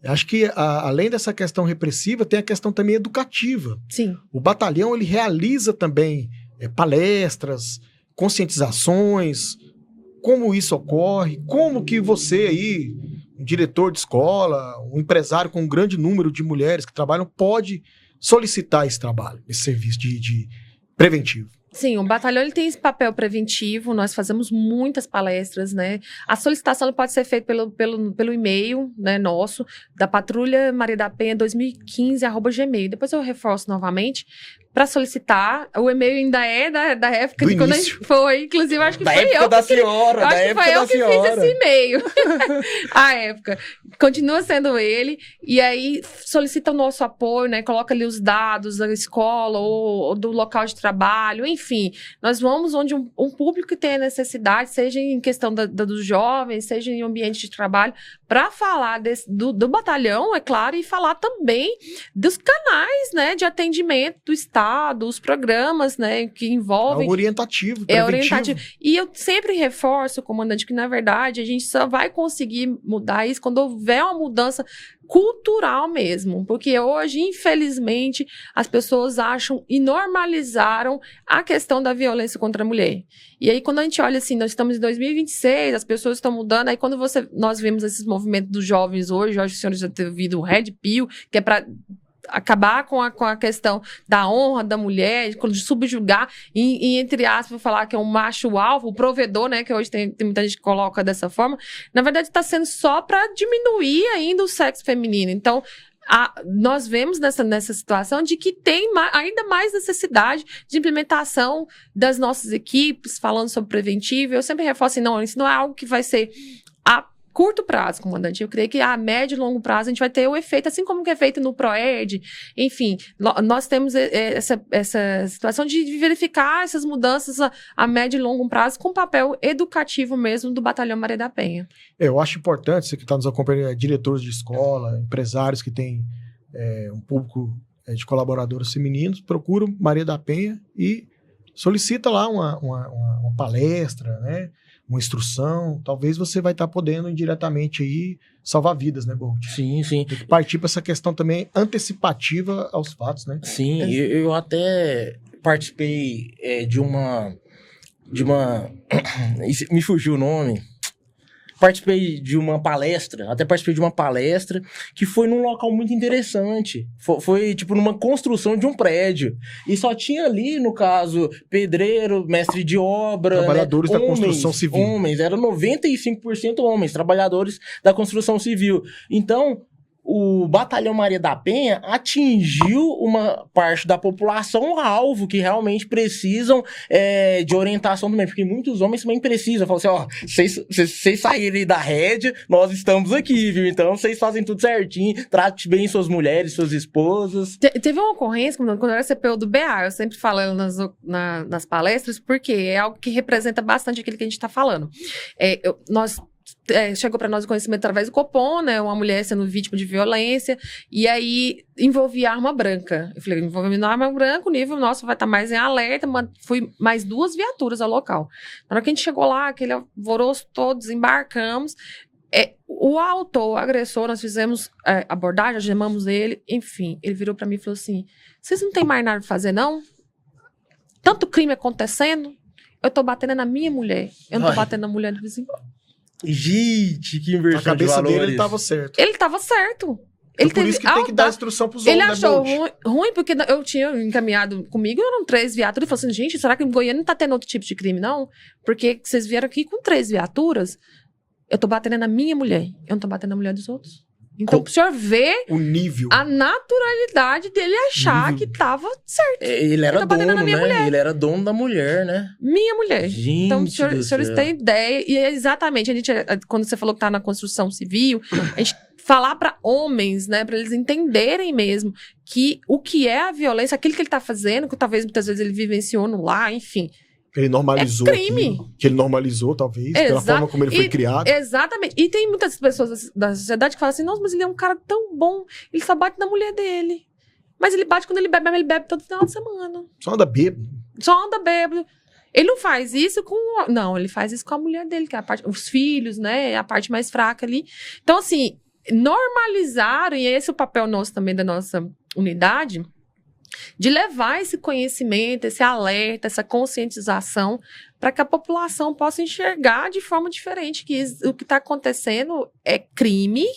S2: acho que além dessa questão repressiva, tem a questão também educativa.
S3: Sim.
S2: O batalhão, ele realiza também palestras, conscientizações, como isso ocorre, como que você aí, um diretor de escola, um empresário com um grande número de mulheres que trabalham, pode solicitar esse trabalho, esse serviço de preventivo.
S3: Sim, o batalhão ele tem esse papel preventivo, nós fazemos muitas palestras, né? A solicitação pode ser feita pelo e-mail, né, nosso, da Patrulha Maria da Penha 2015, @gmail. Depois eu reforço novamente. para solicitar. O e-mail ainda é da época
S2: Do
S3: de quando a
S2: início.
S3: gente foi. Inclusive, acho que
S1: Da
S3: foi
S1: época
S3: eu
S1: da
S3: que
S1: senhora,
S3: eu acho
S1: da
S3: que
S1: época
S3: foi eu
S1: da
S3: que fiz
S1: senhora.
S3: esse e-mail. A época. Continua sendo ele. E aí solicita o nosso apoio, né? Coloca ali os dados da escola ou do local de trabalho. Enfim, nós vamos onde um público que tenha necessidade, seja em questão dos jovens, seja em ambiente de trabalho, para falar do batalhão, é claro, e falar também dos canais, né, de atendimento do Estado, os programas, né, que envolvem...
S2: É orientativo,
S3: É
S2: preventivo.
S3: orientativo. E eu sempre reforço, comandante, que na verdade a gente só vai conseguir mudar isso quando houver uma mudança cultural mesmo. Porque hoje, infelizmente, as pessoas acham e normalizaram a questão da violência contra a mulher. E aí, quando a gente olha assim, nós estamos em 2026, as pessoas estão mudando, aí quando nós vemos esses movimentos dos jovens hoje, eu acho que o senhor já teve ouvido o Red Pill, que é para acabar com a questão da honra da mulher, de subjugar, e entre aspas, falar que é um macho alvo, o provedor, né, que hoje tem muita gente que coloca dessa forma, na verdade está sendo só para diminuir ainda o sexo feminino. Então, nós vemos nessa situação de que tem ainda mais necessidade de implementação das nossas equipes, falando sobre preventivo. Eu sempre reforço assim, não, isso não é algo que vai ser a curto prazo, comandante. Eu creio que a médio e longo prazo a gente vai ter o efeito, assim como que é feito no PROERD. Enfim, nós temos essa situação de verificar essas mudanças a médio e longo prazo com papel educativo mesmo do Batalhão Maria da Penha.
S2: Eu acho importante, você que está nos acompanhando, diretores de escola, empresários que têm um público de colaboradores femininos, procura Maria da Penha e solicita lá uma palestra, né? Uma instrução, talvez você vai estar podendo indiretamente aí salvar vidas, né, Bolt?
S1: Sim, sim.
S2: Tem que partir para essa questão também antecipativa aos fatos, né?
S1: Sim, eu até participei de uma... Me fugiu o nome. Participei de uma palestra, que foi num local muito interessante. Foi tipo numa construção de um prédio. E só tinha ali, no caso, pedreiro, mestre de obra,
S2: trabalhadores
S1: né?
S2: da construção civil.
S1: Homens, eram 95% homens, trabalhadores da construção civil. Então, o Batalhão Maria da Penha atingiu uma parte da população alvo que realmente precisam de orientação também, porque muitos homens também precisam. Falam assim, ó, vocês saírem da rédea, nós estamos aqui, viu? Então, vocês fazem tudo certinho, trate bem suas mulheres, suas esposas.
S3: Teve uma ocorrência, quando eu era CPO do BA, eu sempre falo nas palestras, porque é algo que representa bastante aquilo que a gente está falando. Chegou para nós o conhecimento através do Copom, né? Uma mulher sendo vítima de violência, e aí envolvia arma branca. Eu falei, envolvendo arma branca, o nível nosso vai estar mais em alerta, fui mais 2 viaturas ao local. Na hora que a gente chegou lá, aquele alvoroço todo, desembarcamos, o autor, o agressor, nós fizemos abordagem, algemamos ele, enfim, ele virou para mim e falou assim, vocês não tem mais nada pra fazer, não? Tanto crime acontecendo, eu tô batendo na minha mulher, eu não tô batendo na mulher do vizinho.
S1: Gente, que inversão
S2: A cabeça
S1: de valores.
S2: dele estava certo.
S3: Ele estava certo.
S2: Então, por isso que tem que dar instrução pros homens,
S3: Ele
S2: né,
S3: achou
S2: Bolt?
S3: ruim, porque eu tinha encaminhado comigo, eram 3 viaturas. Ele falou assim, gente, será que em Goiânia não tá tendo outro tipo de crime, não? Porque vocês vieram aqui com 3 viaturas, eu tô batendo na minha mulher, eu não tô batendo na mulher dos outros. Então, o senhor vê
S2: O nível.
S3: a naturalidade dele achar que tava certo.
S1: Ele era
S3: Eu tô batendo
S1: dono,
S3: na minha
S1: né?
S3: mulher.
S1: Ele era dono da mulher, né?
S3: Minha mulher.
S1: Gente
S3: Então,
S1: do
S3: os senhores
S1: céu.
S3: têm ideia, e é exatamente, quando você falou que tá na construção civil, a gente falar para homens, né, para eles entenderem mesmo que o que é a violência, aquilo que ele tá fazendo, que talvez muitas vezes ele vivenciou no lar, enfim.
S2: Ele normalizou
S3: crime.
S2: aquilo, que ele normalizou, talvez, pela forma como ele foi criado.
S3: Exatamente. E tem muitas pessoas da sociedade que falam assim, nossa, mas ele é um cara tão bom, ele só bate na mulher dele. Mas ele bate quando ele bebe, mas ele bebe todo final de semana.
S2: Só anda bêbado.
S3: Só anda bêbado. Ele não faz isso com... Não, ele faz isso com a mulher dele, que é a parte... Os filhos, né? É a parte mais fraca ali. Então, assim, normalizaram, e esse é o papel nosso também da nossa unidade, de levar esse conhecimento, esse alerta, essa conscientização, para que a população possa enxergar de forma diferente que o que está acontecendo é crime,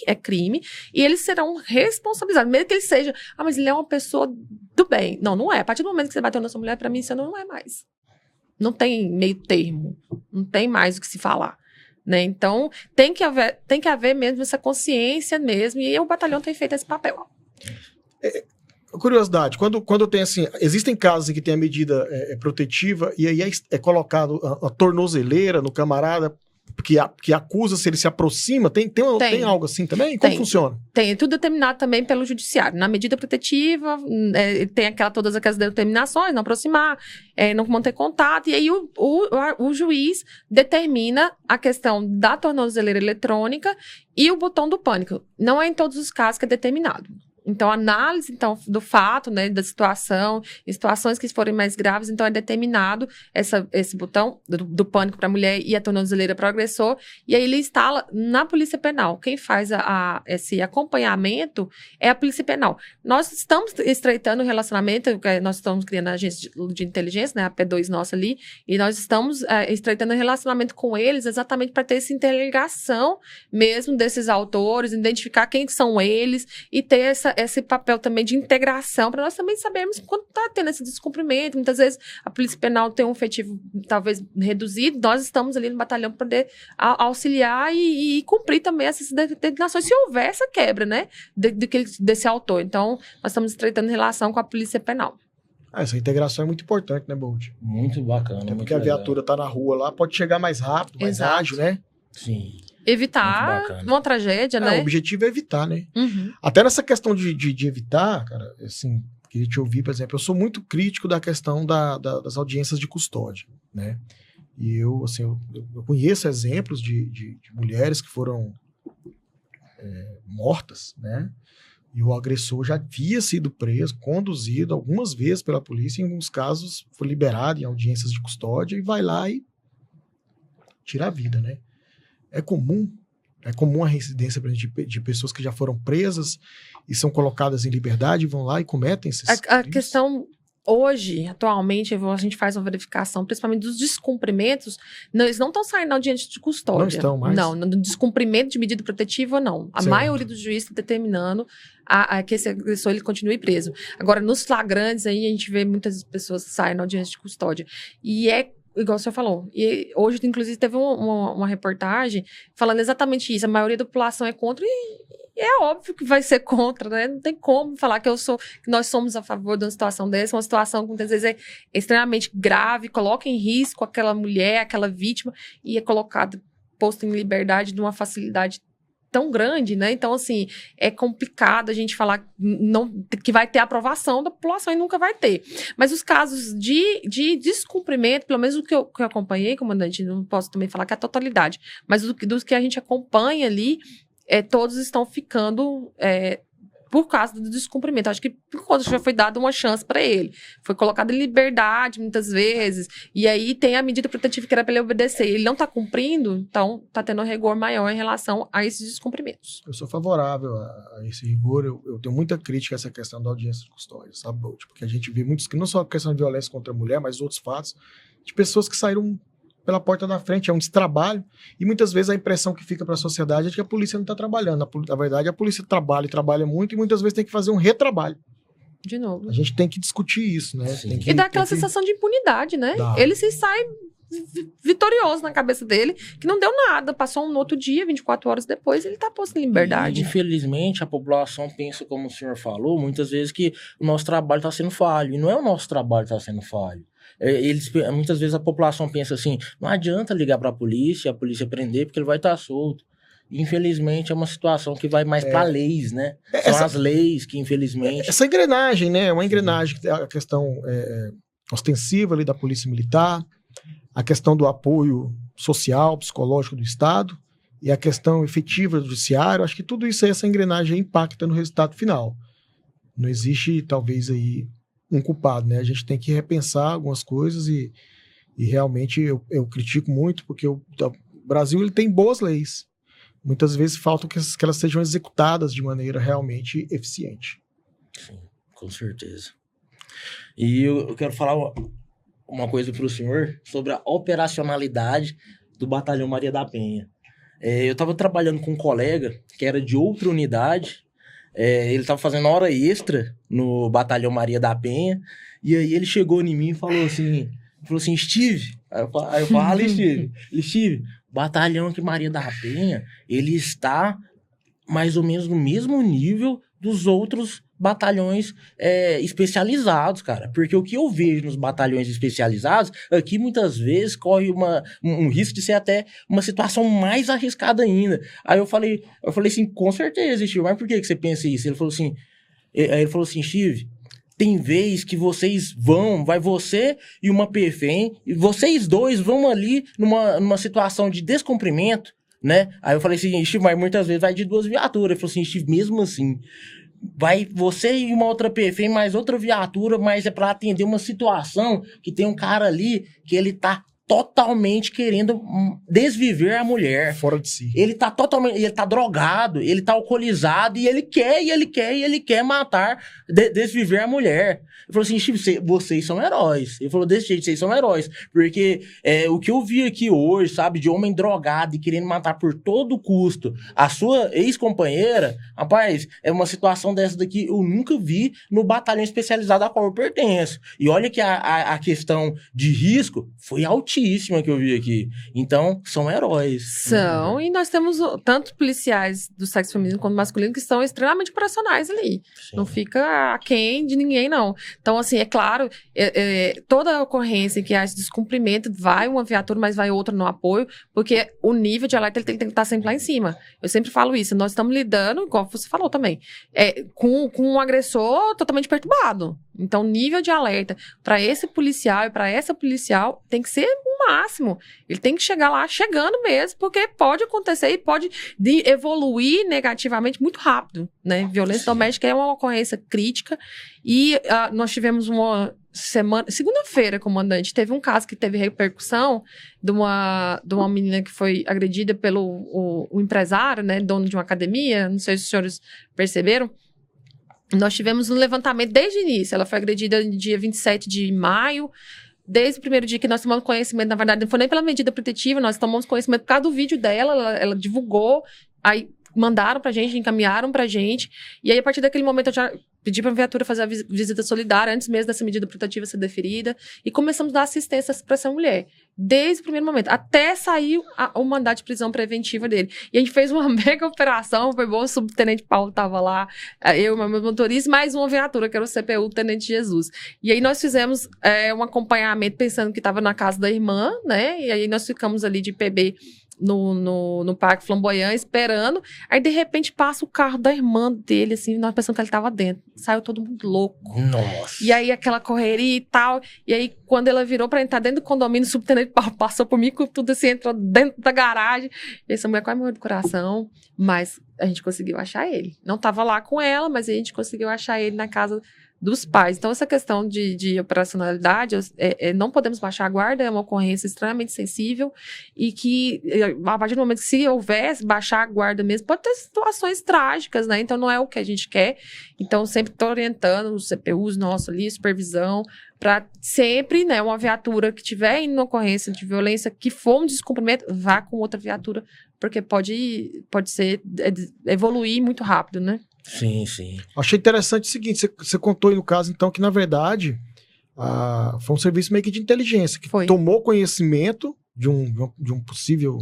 S3: e eles serão responsabilizados, mesmo que ele seja, mas ele é uma pessoa do bem. Não, não é. A partir do momento que você bateu na sua mulher, para mim, isso não é mais. Não tem meio termo, não tem mais o que se falar. Né? Então, tem que haver mesmo essa consciência mesmo, e o batalhão tem feito esse papel.
S2: Curiosidade, quando tem assim, existem casos em que tem a medida protetiva e aí é colocado a tornozeleira no camarada que acusa se ele se aproxima, tem algo assim também? Como funciona?
S3: Tem, tudo determinado também pelo judiciário. Na medida protetiva, tem todas aquelas determinações, não aproximar, não manter contato, e aí o juiz determina a questão da tornozeleira eletrônica e o botão do pânico. Não é em todos os casos que é determinado. Então, a análise do fato, né, da situação, em situações que forem mais graves, então é determinado esse botão do pânico para a mulher e a tornozeleira para o agressor, e aí ele instala na Polícia Penal. Quem faz esse acompanhamento é a Polícia Penal. Nós estamos estreitando o relacionamento, nós estamos criando a agência de inteligência, né, a P2 nossa ali, e nós estamos estreitando o relacionamento com eles exatamente para ter essa interligação mesmo desses autores, identificar quem são eles e ter esse papel também de integração, para nós também sabermos quando está tendo esse descumprimento. Muitas vezes a Polícia Penal tem um efetivo talvez reduzido, nós estamos ali no batalhão para poder auxiliar e cumprir também essas determinações, se houver essa quebra, né, desse autor. Então, nós estamos estreitando relação com a Polícia Penal.
S2: Essa integração é muito importante, né, Bolt?
S1: Muito bacana.
S2: Até porque a viatura está na rua lá, pode chegar mais rápido, mais ágil, né?
S1: Sim.
S3: Evitar uma tragédia, né?
S2: O objetivo é evitar, né?
S3: Uhum.
S2: Até nessa questão de evitar, cara, assim, queria te ouvir, por exemplo, eu sou muito crítico da questão das audiências de custódia, né? E eu conheço exemplos de mulheres que foram mortas, né? E o agressor já havia sido preso, conduzido algumas vezes pela polícia, em alguns casos foi liberado em audiências de custódia e vai lá e tira a vida, né? É comum a reincidência de pessoas que já foram presas e são colocadas em liberdade e vão lá e cometem esses crimes.
S3: A questão hoje, atualmente, a gente faz uma verificação, principalmente dos descumprimentos, eles não estão saindo na audiência de custódia.
S2: Não estão mais?
S3: Não, no descumprimento de medida protetiva, não. A maioria dos juízes está determinando que esse agressor ele continue preso. Agora, nos flagrantes, aí a gente vê muitas pessoas que saem na audiência de custódia. E igual o senhor falou. E hoje, inclusive, teve uma reportagem falando exatamente isso. A maioria da população é contra e é óbvio que vai ser contra, né? Não tem como falar que nós somos a favor de uma situação dessa, uma situação que muitas vezes é extremamente grave, coloca em risco aquela mulher, aquela vítima, e é posto em liberdade de uma facilidade tão grande, né? Então, assim, é complicado a gente falar que vai ter aprovação da população e nunca vai ter. Mas os casos de descumprimento, pelo menos o que eu acompanhei, comandante, não posso também falar que é a totalidade, mas dos que a gente acompanha ali, todos estão ficando por causa do descumprimento. Acho que quando já foi dada uma chance para ele. Foi colocado em liberdade, muitas vezes. E aí tem a medida protetiva que era para ele obedecer. Ele não está cumprindo, então está tendo um rigor maior em relação a esses descumprimentos.
S2: Eu sou favorável a esse rigor. Eu tenho muita crítica a essa questão da audiência de custódia, sabe, Bolt? Porque a gente vê muitos, que não só a questão de violência contra a mulher, mas outros fatos, de pessoas que saíram pela porta da frente, é um destrabalho, e muitas vezes a impressão que fica para a sociedade é que a polícia não está trabalhando. Na verdade, a polícia trabalha muito, e muitas vezes tem que fazer um retrabalho.
S3: De novo.
S2: A gente tem que discutir isso, né?
S3: E dá aquela sensação de impunidade, né? Ele se sai vitorioso na cabeça dele, que não deu nada, passou um outro dia, 24 horas depois, ele está posto em liberdade.
S1: E, infelizmente, a população pensa, como o senhor falou, muitas vezes que o nosso trabalho está sendo falho, e não é o nosso trabalho que está sendo falho. Muitas vezes a população pensa assim, não adianta ligar para a polícia prender, porque ele vai estar solto. Infelizmente, é uma situação que vai mais para leis, né? São as leis que, infelizmente...
S2: Essa engrenagem, né? É uma engrenagem, a questão ostensiva ali da Polícia Militar, a questão do apoio social, psicológico do Estado e a questão efetiva do Judiciário. Acho que tudo isso, essa engrenagem impacta no resultado final. Não existe, talvez, aí um culpado, né? A gente tem que repensar algumas coisas e realmente eu critico muito, porque o Brasil ele tem boas leis. Muitas vezes falta que elas sejam executadas de maneira realmente eficiente.
S1: Sim, com certeza. E eu quero falar uma coisa para o senhor sobre a operacionalidade do Batalhão Maria da Penha. Eu estava trabalhando com um colega que era de outra unidade. Ele estava fazendo hora extra no Batalhão Maria da Penha, e aí ele chegou em mim e falou assim, Steve, aí eu falo, Steve, Batalhão aqui Maria da Penha, ele está mais ou menos no mesmo nível dos outros batalhões especializados, cara. Porque o que eu vejo nos batalhões especializados, aqui muitas vezes corre um risco de ser até uma situação mais arriscada ainda. Aí eu falei assim, com certeza, Steve, mas por que você pensa isso? Ele falou assim, Steve, tem vez que vocês vai você e uma PFM, e vocês dois vão ali numa situação de descumprimento, né? Aí eu falei assim, Steve, mas muitas vezes vai de 2 viaturas. Ele falou assim, Steve, mesmo assim, vai você e uma outra PFM, mais outra viatura, mas é pra atender uma situação que tem um cara ali que ele tá totalmente querendo desviver a mulher.
S2: Fora de si.
S1: Ele tá drogado, ele tá alcoolizado, e ele quer matar, desviver a mulher. Ele falou assim, Steve, vocês são heróis. Ele falou, desse jeito, vocês são heróis. Porque o que eu vi aqui hoje, sabe, de homem drogado e querendo matar por todo custo a sua ex-companheira, rapaz, é uma situação dessa daqui eu nunca vi no batalhão especializado a qual eu pertenço. E olha que a questão de risco foi altíssima que eu vi aqui. Então, são heróis.
S3: São, e nós temos tanto policiais do sexo feminino quanto masculino que são extremamente operacionais ali. Sim. Não fica aquém de ninguém, não. Então, assim, é claro, toda ocorrência em que há esse descumprimento, vai uma viatura, mas vai outra no apoio, porque o nível de alerta ele tem que estar sempre lá em cima. Eu sempre falo isso, nós estamos lidando, igual você falou também, com um agressor totalmente perturbado. Então, nível de alerta para esse policial e para essa policial tem que ser o máximo. Ele tem que chegar lá chegando mesmo, porque pode acontecer e pode evoluir negativamente muito rápido, né? Violência doméstica é uma ocorrência crítica e nós tivemos uma segunda-feira, comandante, teve um caso que teve repercussão de uma menina que foi agredida pelo o empresário, né? Dono de uma academia, não sei se os senhores perceberam. Nós tivemos um levantamento desde o início. Ela foi agredida no dia 27 de maio. Desde o primeiro dia que nós tomamos conhecimento, na verdade, não foi nem pela medida protetiva, nós tomamos conhecimento por causa do vídeo dela, ela divulgou, aí mandaram pra gente, encaminharam pra gente, e aí a partir daquele momento eu já pedi pra viatura fazer a visita solidária, antes mesmo dessa medida protetiva ser deferida, e começamos a dar assistência para essa mulher, desde o primeiro momento, até sair o mandato de prisão preventiva dele. E a gente fez uma mega operação, foi bom, o subtenente Paulo estava lá, eu e meu motorista, mais uma viatura, que era o CPU, o Tenente Jesus. E aí nós fizemos um acompanhamento, pensando que estava na casa da irmã, né, e aí nós ficamos ali de PB, no Parque Flamboyant, esperando. Aí, de repente, passa o carro da irmã dele, assim, nós pensamos que ele tava dentro. Saiu todo mundo louco.
S1: Nossa.
S3: E aí, aquela correria e tal. E aí, quando ela virou pra entrar dentro do condomínio, o subtenente passou por mim, com tudo assim, entrou dentro da garagem. E essa mulher quase morreu do coração. Mas a gente conseguiu achar ele. Não tava lá com ela, mas a gente conseguiu achar ele na casa dos pais. Então, essa questão de operacionalidade, não podemos baixar a guarda, é uma ocorrência extremamente sensível e que, a partir do momento que se houvesse baixar a guarda mesmo, pode ter situações trágicas, né? Então, não é o que a gente quer. Então, sempre estou orientando os CPUs nossos ali, supervisão, para sempre, né, uma viatura que tiver indo na ocorrência de violência, que for um descumprimento, vá com outra viatura, porque pode ser, evoluir muito rápido, né?
S1: Sim, sim.
S2: Achei interessante o seguinte, você contou aí no caso, então, que na verdade foi um serviço meio que de inteligência, que tomou conhecimento de um possível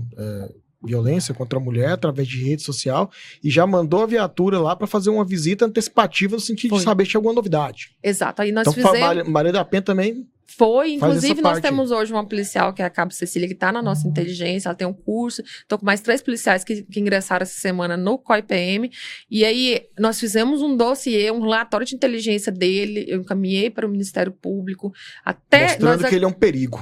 S2: violência contra a mulher através de rede social e já mandou a viatura lá para fazer uma visita antecipativa no sentido de saber se tinha alguma novidade.
S3: Exato. Aí nós
S2: então, Maria da Penha também
S3: foi, inclusive nós temos hoje uma policial que é a Cabo Cecília, que está na nossa inteligência, ela tem um curso, estou com mais 3 policiais que ingressaram essa semana no COIPM, e aí nós fizemos um dossiê, um relatório de inteligência dele, eu encaminhei para o Ministério Público, até...
S2: mostrando que ele é um perigo.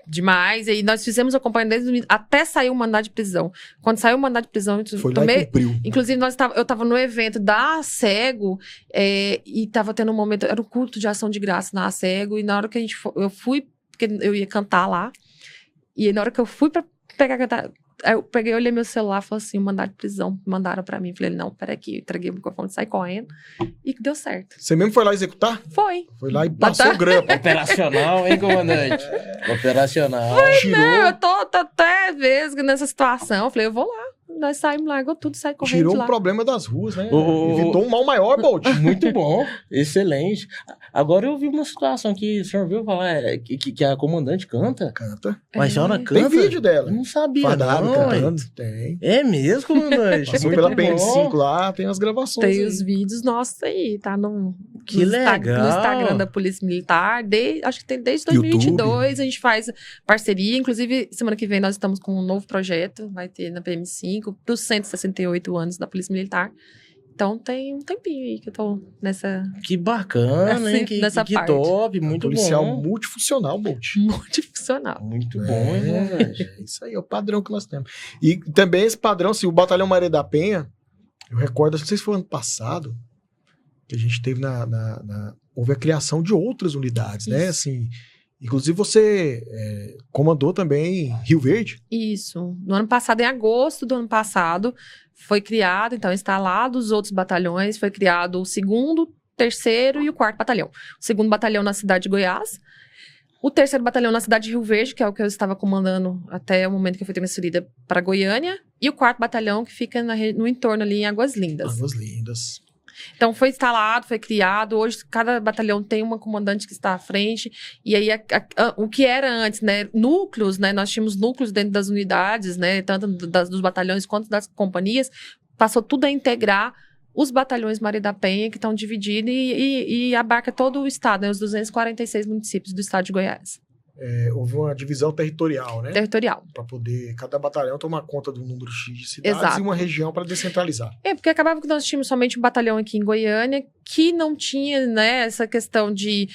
S3: Demais, e aí nós fizemos acompanhamento até sair o mandado de prisão. Quando saiu o mandado de prisão,
S2: foi lá e cumpriu.
S3: Inclusive, eu estava no evento da ASEGO, e estava tendo um momento, era um culto de ação de graça na ASEGO, e na hora que eu fui, porque eu ia cantar lá, e na hora que eu fui para cantar, eu olhei meu celular e falei assim, o mandado de prisão, mandaram pra mim. Falei, não, peraí aqui, eu entreguei o microfone, saí correndo, e deu certo.
S2: Você mesmo foi lá executar?
S3: Foi.
S2: Foi lá e passou o grampo.
S1: Operacional, hein, comandante? Operacional.
S3: Foi, tirou. Não, eu tô até vezes nessa situação, eu falei, eu vou lá, nós saímos, largou tudo, sai correndo
S2: Tirou
S3: de
S2: um
S3: lá.
S2: problema das ruas, né?
S1: Ô,
S2: Evitou um mal maior, Bolt.
S1: Muito bom, excelente. Agora eu vi uma situação que o senhor viu falar que a comandante canta.
S2: Canta.
S1: Mas a senhora
S2: Tem
S1: canta?
S2: vídeo dela.
S1: Eu não sabia,
S2: Fardado
S1: não.
S2: cantando. Tem.
S1: É mesmo, comandante?
S2: Passou
S1: Muito
S2: pela
S1: bom.
S2: PM5 lá, tem as gravações
S3: Tem
S2: aí.
S3: os vídeos nossos aí, tá
S1: Que legal.
S3: No Instagram da Polícia Militar. Acho que tem desde 2022, a gente faz parceria. Inclusive, semana que vem nós estamos com um novo projeto, vai ter na PM5, para os 168 anos da Polícia Militar. Então tem um tempinho aí que eu tô nessa...
S1: Que bacana, hein?
S3: Nessa
S1: Que
S3: parte.
S1: top, muito
S2: Policial
S1: bom.
S2: multifuncional, Bolt.
S3: Multifuncional.
S1: Muito bom, hein, comandante?
S2: É isso aí, é o padrão que nós temos. E também esse padrão, assim, o Batalhão Maria da Penha, eu recordo, não sei se foi ano passado, que a gente teve houve a criação de outras unidades, né? Assim, inclusive você comandou também Rio Verde.
S3: Isso. No ano passado, em agosto do ano passado, foi criado, então, instalado os outros batalhões, foi criado o 2º, 3º e o 4º batalhão. O 2º batalhão na cidade de Goiás, o 3º batalhão na cidade de Rio Verde, que é o que eu estava comandando até o momento que eu fui transferida para Goiânia, e o 4º batalhão, que fica no entorno ali em Águas Lindas.
S2: Águas Lindas.
S3: Então, foi instalado, foi criado. Hoje, cada batalhão tem uma comandante que está à frente. E aí, o que era antes, né? Núcleos, né? Nós tínhamos núcleos dentro das unidades, né? Tanto dos batalhões quanto das companhias. Passou tudo a integrar os batalhões Maria da Penha, que estão divididos e abarca todo o estado, né? Os 246 municípios do estado de Goiás.
S2: Houve uma divisão territorial, né?
S3: Territorial.
S2: Para poder cada batalhão tomar conta do número X de cidades.
S3: Exato.
S2: E uma região para descentralizar.
S3: Porque acabava que nós tínhamos somente um batalhão aqui em Goiânia que não tinha, né, essa questão de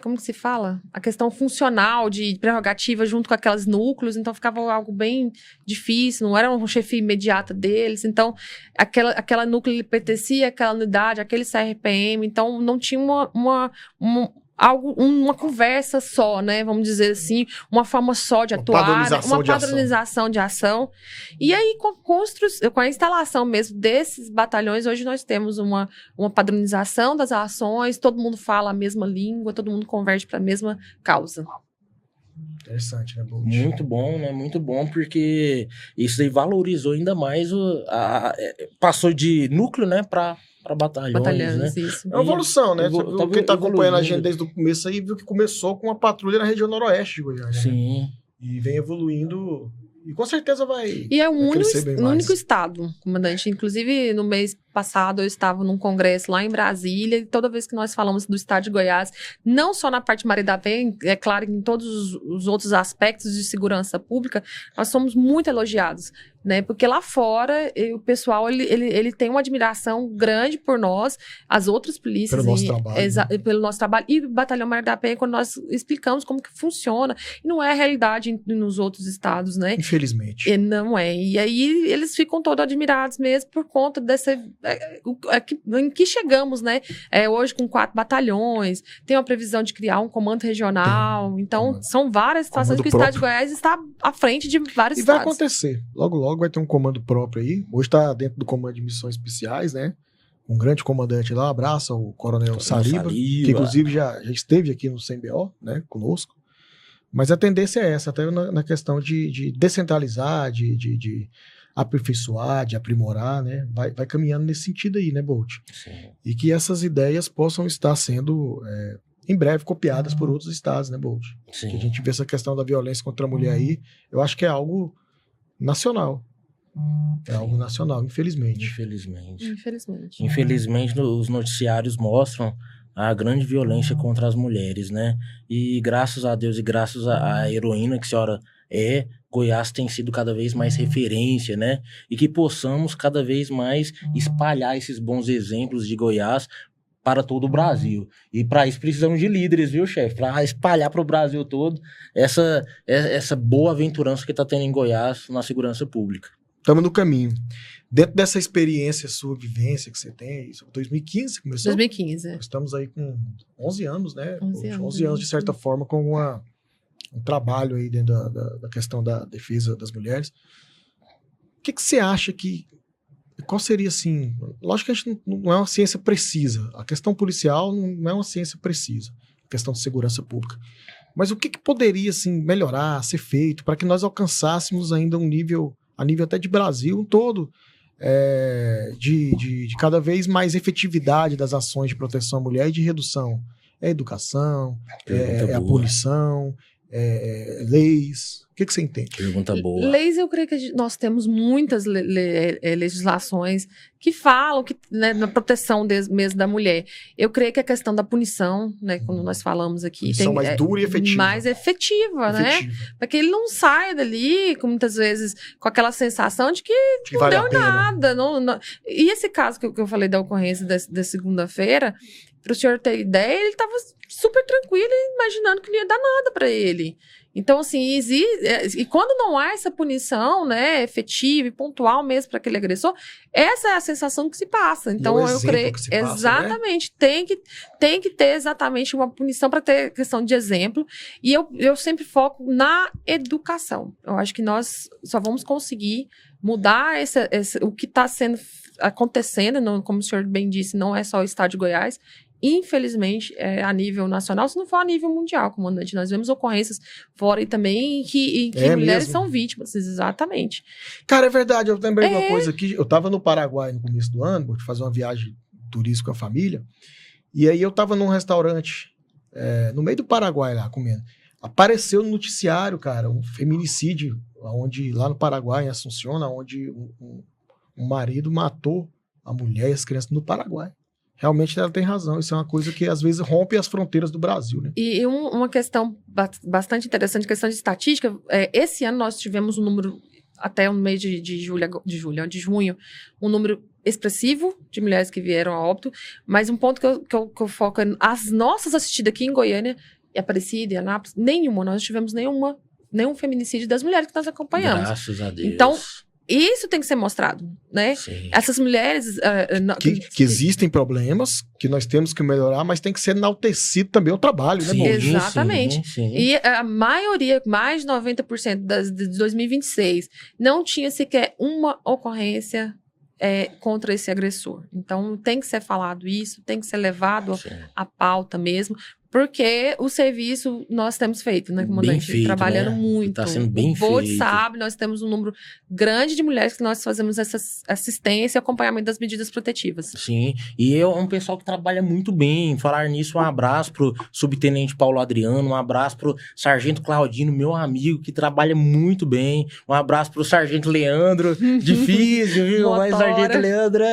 S3: como que se fala? A questão funcional de prerrogativa junto com aqueles núcleos, então ficava algo bem difícil, não era uma chefia imediata deles, então aquela núcleo ele pertencia àquela unidade, àquele CRPM, então não tinha uma conversa só, né? Vamos dizer assim, uma forma só de atuar, uma padronização de ação. E aí, com a instalação mesmo desses batalhões, hoje nós temos uma padronização das ações, todo mundo fala a mesma língua, todo mundo converge para a mesma causa.
S2: Interessante, né, Bolt?
S1: Muito bom, né? Muito bom, porque isso aí valorizou ainda mais passou de núcleo, né, para batalhões, né?
S3: Isso.
S2: É uma evolução, né? Quem tá acompanhando a gente
S1: evoluindo.
S2: desde o começo aí viu que começou com uma patrulha na região noroeste de Goiânia.
S1: Sim.
S2: Né? E vem evoluindo. E com certeza vai.
S3: E é o
S2: crescer bem mais.
S3: único estado, comandante. Inclusive, no mês passado, eu estava num congresso lá em Brasília, e toda vez que nós falamos do estado de Goiás, não só na parte Maria da Penha, é claro que em todos os outros aspectos de segurança pública, nós somos muito elogiados, né? Porque lá fora, o pessoal, ele tem uma admiração grande por nós, as outras polícias.
S2: Pelo nosso trabalho.
S3: Pelo nosso trabalho. E o Batalhão Maria da Penha, quando nós explicamos como que funciona, e não é a realidade nos outros estados, né?
S2: Infelizmente.
S3: E não é. E aí eles ficam todos admirados mesmo por conta dessa... em que chegamos, né? Hoje com 4 batalhões, tem uma previsão de criar um comando regional. Então, são várias situações que o estado de Goiás está à frente de vários estados.
S2: E vai acontecer. Logo, logo vai ter um comando próprio aí. Hoje está dentro do comando de missões especiais, né? Um grande comandante lá, abraça o Coronel Saliba, que inclusive já esteve aqui no CMBO, né? Conosco. Mas a tendência é essa, até na questão de descentralizar, de aperfeiçoar, de aprimorar, né? Vai caminhando nesse sentido aí, né, Bolt?
S1: Sim.
S2: E que essas ideias possam estar sendo, em breve, copiadas por outros estados, né, Bolt?
S1: Sim.
S2: Que a gente vê essa questão da violência contra a mulher aí, eu acho que é algo nacional. É algo nacional, infelizmente.
S1: Infelizmente, os noticiários mostram a grande violência contra as mulheres, né? E graças a Deus e graças à heroína que a senhora Goiás tem sido cada vez mais referência, né? E que possamos cada vez mais espalhar esses bons exemplos de Goiás para todo o Brasil. E para isso precisamos de líderes, viu, chefe? Para espalhar para o Brasil todo essa boa aventurança que está tendo em Goiás na segurança pública.
S2: Estamos no caminho. Dentro dessa experiência, sua vivência que você tem, isso 2015 começou?
S3: 2015.
S2: Nós estamos aí com 11 anos, né?
S3: 11
S2: anos, de certa forma, com um trabalho aí dentro da questão da defesa das mulheres. O que você acha que... Qual seria, assim... Lógico que a gente não é uma ciência precisa. A questão policial não é uma ciência precisa. A questão de segurança pública. Mas o que poderia assim, melhorar, ser feito, para que nós alcançássemos ainda um nível, a nível até de Brasil todo, de cada vez mais efetividade das ações de proteção à mulher e de redução? É educação, a punição, leis. O que você entende?
S1: Pergunta boa.
S3: Leis, eu creio que nós temos muitas legislações que falam que, né, na proteção mesmo da mulher. Eu creio que a questão da punição, né, quando nós falamos aqui,
S2: punição mais dura e efetiva.
S3: Mais efetiva, né? Para que ele não saia dali, muitas vezes, com aquela sensação de que não
S2: vale
S3: deu nada. Não. E esse caso que eu falei da ocorrência da segunda-feira, para o senhor ter ideia, ele estava super tranquilo, imaginando que não ia dar nada para ele. Então, assim, e quando não há essa punição, né, efetiva e pontual mesmo para aquele agressor, essa é a sensação que se passa. Então, eu creio que exatamente, né? tem que ter exatamente uma punição para ter questão de exemplo. E eu sempre foco na educação. Eu acho que nós só vamos conseguir mudar o que está acontecendo, como o senhor bem disse, não é só o estado de Goiás. Infelizmente, a nível nacional, se não for a nível mundial, comandante. Nós vemos ocorrências fora e também em que mulheres são vítimas, exatamente.
S2: Cara, é verdade, eu lembrei de uma coisa aqui. Eu estava no Paraguai no começo do ano, vou fazer uma viagem turística com a família, e aí eu estava num restaurante no meio do Paraguai lá, comendo. Apareceu no noticiário, cara, um feminicídio, lá no Paraguai, em Assunção, onde um marido matou a mulher e as crianças no Paraguai. Realmente ela tem razão, isso é uma coisa que às vezes rompe as fronteiras do Brasil, né?
S3: E uma questão bastante interessante, questão de estatística, esse ano nós tivemos um número, até o mês de junho, um número expressivo de mulheres que vieram a óbito, mas um ponto que eu foco é as nossas assistidas aqui em Goiânia, Aparecida e Anápolis, nós tivemos nenhum feminicídio das mulheres que nós acompanhamos.
S1: Graças a Deus.
S3: Então, isso tem que ser mostrado, né?
S1: Sim.
S3: Essas mulheres...
S2: que existem problemas, que nós temos que melhorar, mas tem que ser enaltecido também o trabalho, né,
S1: Sim,
S3: exatamente.
S1: sim.
S3: E a maioria, mais de 90% de 2026, não tinha sequer uma ocorrência contra esse agressor. Então, tem que ser falado isso, tem que ser levado à pauta mesmo, porque o serviço nós temos feito, né, comandante?
S1: Bem feito,
S3: trabalhando
S1: né?
S3: muito.
S1: Tá sendo bem feito.
S3: O Bolt sabe, nós temos um número grande de mulheres que nós fazemos essa assistência e acompanhamento das medidas protetivas.
S1: Sim, e é um pessoal que trabalha muito bem. Falar nisso, um abraço pro subtenente Paulo Adriano, um abraço pro sargento Claudino, meu amigo, que trabalha muito bem. Um abraço pro sargento Leandro, difícil, viu? Mas o sargento Leandro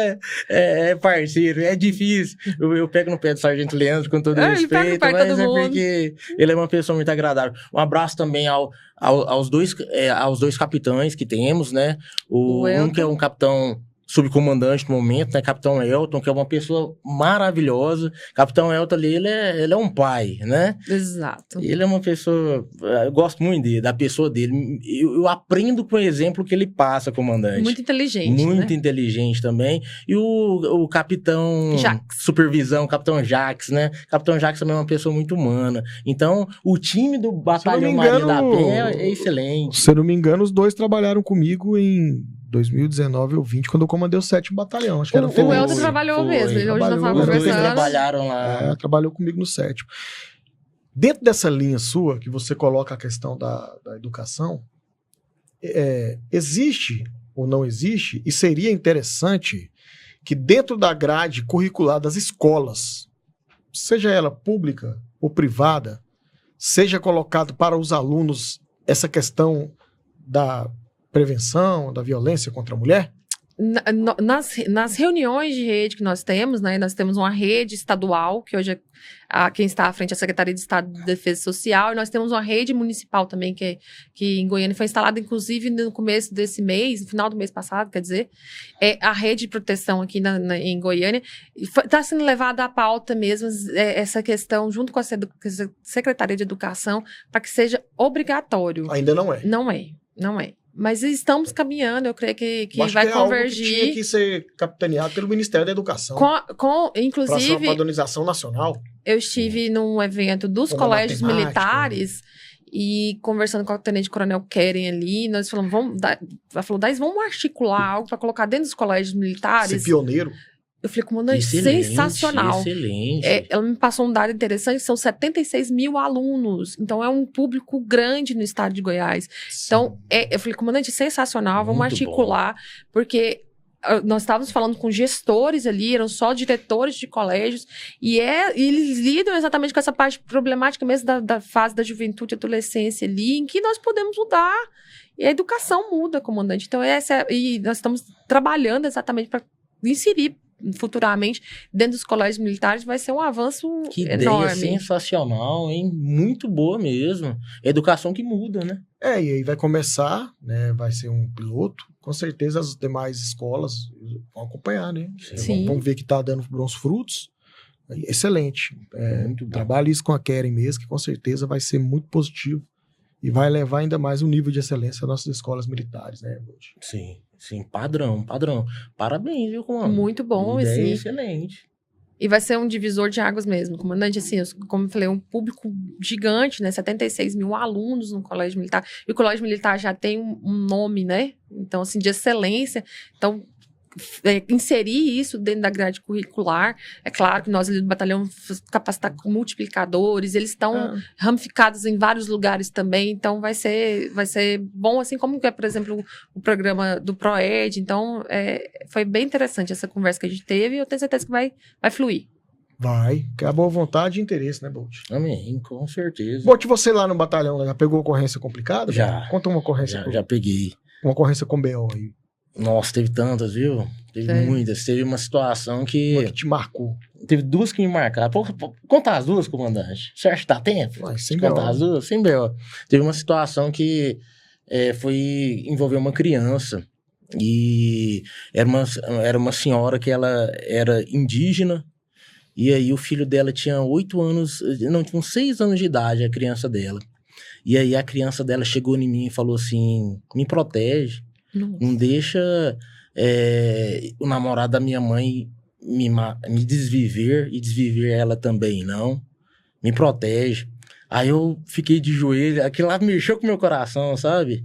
S1: é parceiro, é difícil. Eu pego no pé do sargento Leandro com todo respeito. Mas porque ele é uma pessoa muito agradável. Um abraço também aos dois capitães que temos, né? Um que é um capitão subcomandante no momento, né? Capitão Elton, que é uma pessoa maravilhosa. Capitão Elton ali, ele é um pai, né?
S3: Exato.
S1: Ele é uma pessoa... Eu gosto muito da pessoa dele. Eu aprendo com o exemplo que ele passa, comandante.
S3: Muito inteligente,
S1: muito inteligente também. E o capitão...
S3: Jax.
S1: Supervisão, capitão Jax, né? Capitão Jax também é uma pessoa muito humana. Então, o time do Batalhão Maria da Penha é excelente.
S2: Se eu não me engano, os dois trabalharam comigo em 2019 ou 20, quando eu comandei o 7º Batalhão. Acho que era
S3: o Elton trabalhou mesmo. Ele hoje nós estávamos conversando.
S1: Eles trabalharam lá.
S2: Trabalhou comigo no 7º. Dentro dessa linha sua, que você coloca a questão da educação, existe ou não existe, e seria interessante que dentro da grade curricular das escolas, seja ela pública ou privada, seja colocado para os alunos essa questão da prevenção da violência contra a mulher?
S3: Nas reuniões de rede que nós temos, né, nós temos uma rede estadual, que hoje quem está à frente é a Secretaria de Estado de Defesa Social, e nós temos uma rede municipal também, que em Goiânia foi instalada, inclusive, no começo desse mês, no final do mês passado, quer dizer, a rede de proteção aqui em Goiânia. Está sendo levada à pauta mesmo essa questão, junto com a Secretaria de Educação, para que seja obrigatório.
S2: Ainda não é.
S3: Não é. Mas estamos caminhando, eu creio que vai convergir.
S2: Algo que tinha que ser capitaneado pelo Ministério da Educação.
S3: Inclusive,
S2: para uma padronização nacional.
S3: Eu estive num evento dos colégios militares e conversando com o tenente-coronel Keren ali, nós falamos, vamos articular algo para colocar dentro dos colégios militares.
S2: Ser pioneiro.
S3: Eu falei, comandante,
S1: Excelente,
S3: sensacional.
S1: Excelente.
S3: Ela me passou um dado interessante, são 76 mil alunos. Então, é um público grande no estado de Goiás. Então, eu falei, comandante, sensacional, vamos
S1: Muito
S3: articular, porque nós estávamos falando com gestores ali, eram só diretores de colégios, e eles lidam exatamente com essa parte problemática mesmo da fase da juventude e adolescência ali, em que nós podemos mudar. E a educação muda, comandante. Então, e nós estamos trabalhando exatamente para inserir futuramente dentro dos colégios militares, vai ser um avanço enorme.
S1: Ideia sensacional, hein? Muito boa mesmo. Educação que muda, né?
S2: E aí vai começar, né? Vai ser um piloto. Com certeza as demais escolas vão acompanhar, né?
S3: Sim.
S2: Vão ver que tá dando bons frutos. Excelente.
S1: Muito bom.
S2: Trabalhe isso com a Keren mesmo, que com certeza vai ser muito positivo e vai levar ainda mais o nível de excelência às nossas escolas militares, né, Bolt?
S1: Sim, padrão. Parabéns, viu, comandante?
S3: Muito bom,
S1: Ideia
S3: assim.
S1: excelente.
S3: E vai ser um divisor de águas mesmo, comandante, assim, como eu falei, um público gigante, né, 76 mil alunos no colégio militar, e o colégio militar já tem um nome, né, então, assim, de excelência, então, inserir isso dentro da grade curricular, é claro que nós ali do batalhão capacitar com multiplicadores, eles estão ramificados em vários lugares também, então vai ser bom, assim como é, por exemplo, o programa do ProEd, então foi bem interessante essa conversa que a gente teve e eu tenho certeza que vai fluir.
S2: Vai, que é a boa vontade e interesse, né, Bolt?
S1: Amém, com certeza.
S2: Bolt, você lá no batalhão já pegou ocorrência complicada?
S1: Já.
S2: Conta uma ocorrência.
S1: Já peguei.
S2: Uma ocorrência com BO aí.
S1: Nossa, teve tantas, viu? Teve muitas. Teve uma situação
S2: Uma
S1: que
S2: que te marcou.
S1: Teve duas que me marcaram. Contar as duas, comandante? Você acha que dá tempo?
S2: Sem
S1: contar
S2: BO.
S1: as duas? Sem B.O. Teve uma situação que envolveu uma criança. E era uma senhora que ela era indígena. E aí o filho dela tinha 8 anos... Não, tinha uns 6 anos de idade, a criança dela. E aí a criança dela chegou em mim e falou assim... Me protege. Não deixa o namorado da minha mãe me desviver e desviver ela também, não. Me protege. Aí eu fiquei de joelho, aquilo lá mexeu com o meu coração, sabe?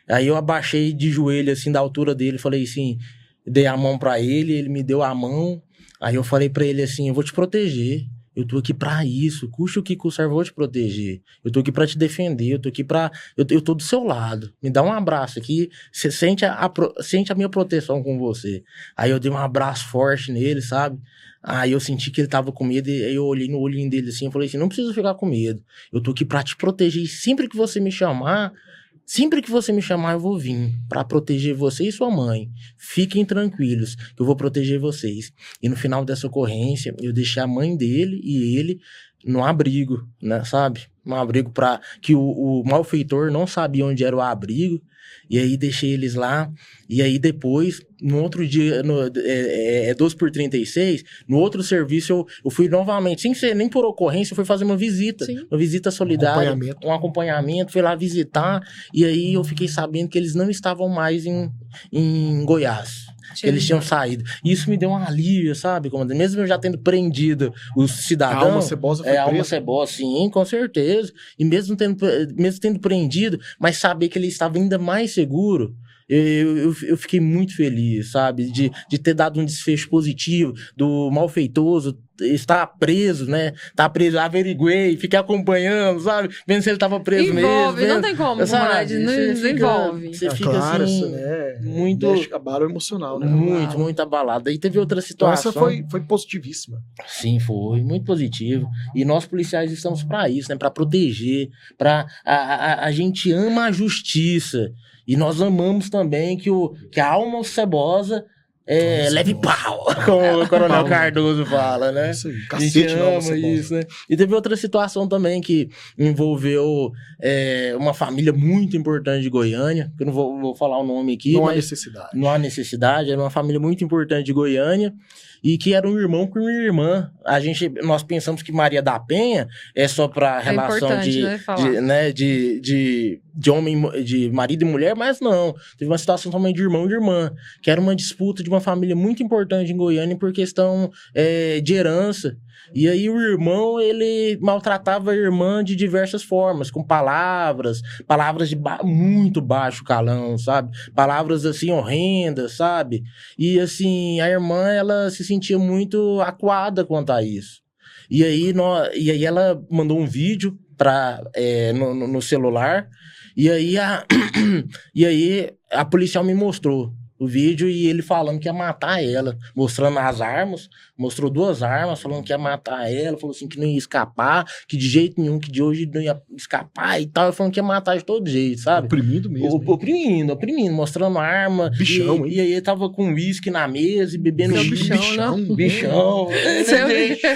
S1: Aí eu abaixei de joelho, assim, da altura dele, falei assim, dei a mão pra ele me deu a mão. Aí eu falei pra ele assim, eu vou te proteger. Eu tô aqui pra isso, custe o que custar, eu vou te proteger. Eu tô aqui pra te defender, eu tô aqui pra... Eu tô do seu lado. Me dá um abraço aqui, você sente a minha proteção com você. Aí eu dei um abraço forte nele, sabe? Aí eu senti que ele tava com medo, e aí eu olhei no olhinho dele assim, eu falei assim, não precisa ficar com medo. Eu tô aqui pra te proteger, e sempre que você me chamar, eu vou vir pra proteger você e sua mãe. Fiquem tranquilos, que eu vou proteger vocês. E no final dessa ocorrência, eu deixei a mãe dele e ele no abrigo, né, sabe? Um abrigo para que o malfeitor não sabia onde era o abrigo. E aí deixei eles lá. E aí depois, no outro dia, 12/36, no outro serviço eu fui novamente, sem ser nem por ocorrência, eu fui fazer uma visita.
S3: Sim.
S1: Uma visita solidária, um acompanhamento, fui lá visitar. E aí eu fiquei sabendo que eles não estavam mais em Goiás. Que eles tinham saído. E isso me deu um alívio, sabe, comandante? Mesmo eu já tendo prendido os cidadãos...
S2: A Alma Cebosa foi
S1: a Alma
S2: presa.
S1: Cebosa, sim, com certeza. E mesmo tendo prendido, mas saber que ele estava ainda mais seguro... Eu fiquei muito feliz, sabe? De ter dado um desfecho positivo, do malfeitoso estar preso, né? Tá preso, averiguei, fiquei acompanhando, sabe? Vendo se ele tava preso
S3: envolve,
S1: mesmo.
S3: Não tem como, comandante, não envolve.
S1: Você fica
S2: claro,
S1: assim,
S2: isso, né?
S1: muito...
S2: Abalo emocional, né?
S1: Muito abalado. Aí teve outra situação.
S2: Então essa foi positivíssima.
S1: Sim, foi muito positivo. E nós policiais estamos para isso, né? Para proteger, para a gente ama a justiça. E nós amamos também que a Alma Cebosa leve pau, como o Coronel Cardoso fala, né?
S2: Isso aí,
S1: A gente
S2: cacete, não,
S1: ama isso, né? E teve outra situação também que envolveu uma família muito importante de Goiânia, que eu não vou falar o nome aqui.
S2: Não há
S1: mas
S2: necessidade.
S1: Não há necessidade, era uma família muito importante de Goiânia. E que era um irmão com uma irmã. Nós pensamos que Maria da Penha é só para relação
S3: importante,
S1: de de marido e mulher, mas não. Teve uma situação também de irmão e de irmã, que era uma disputa de uma família muito importante em Goiânia por questão de herança. E aí o irmão, ele maltratava a irmã de diversas formas, com palavras de muito baixo calão, sabe? Palavras, assim, horrendas, sabe? E, assim, a irmã, ela se sentia muito acuada quanto a isso. E aí ela mandou um vídeo no celular, e aí a policial me mostrou o vídeo e ele falando que ia matar ela, mostrando as armas, mostrou 2 armas, falando que ia matar ela, falou assim que não ia escapar, que de jeito nenhum, que de hoje não ia escapar e tal, falando que ia matar de todo jeito, sabe?
S2: Oprimindo mesmo.
S1: Oprimindo, mostrando arma.
S2: Bichão,
S1: e aí ele tava com uísque na mesa e bebendo
S3: Bichão.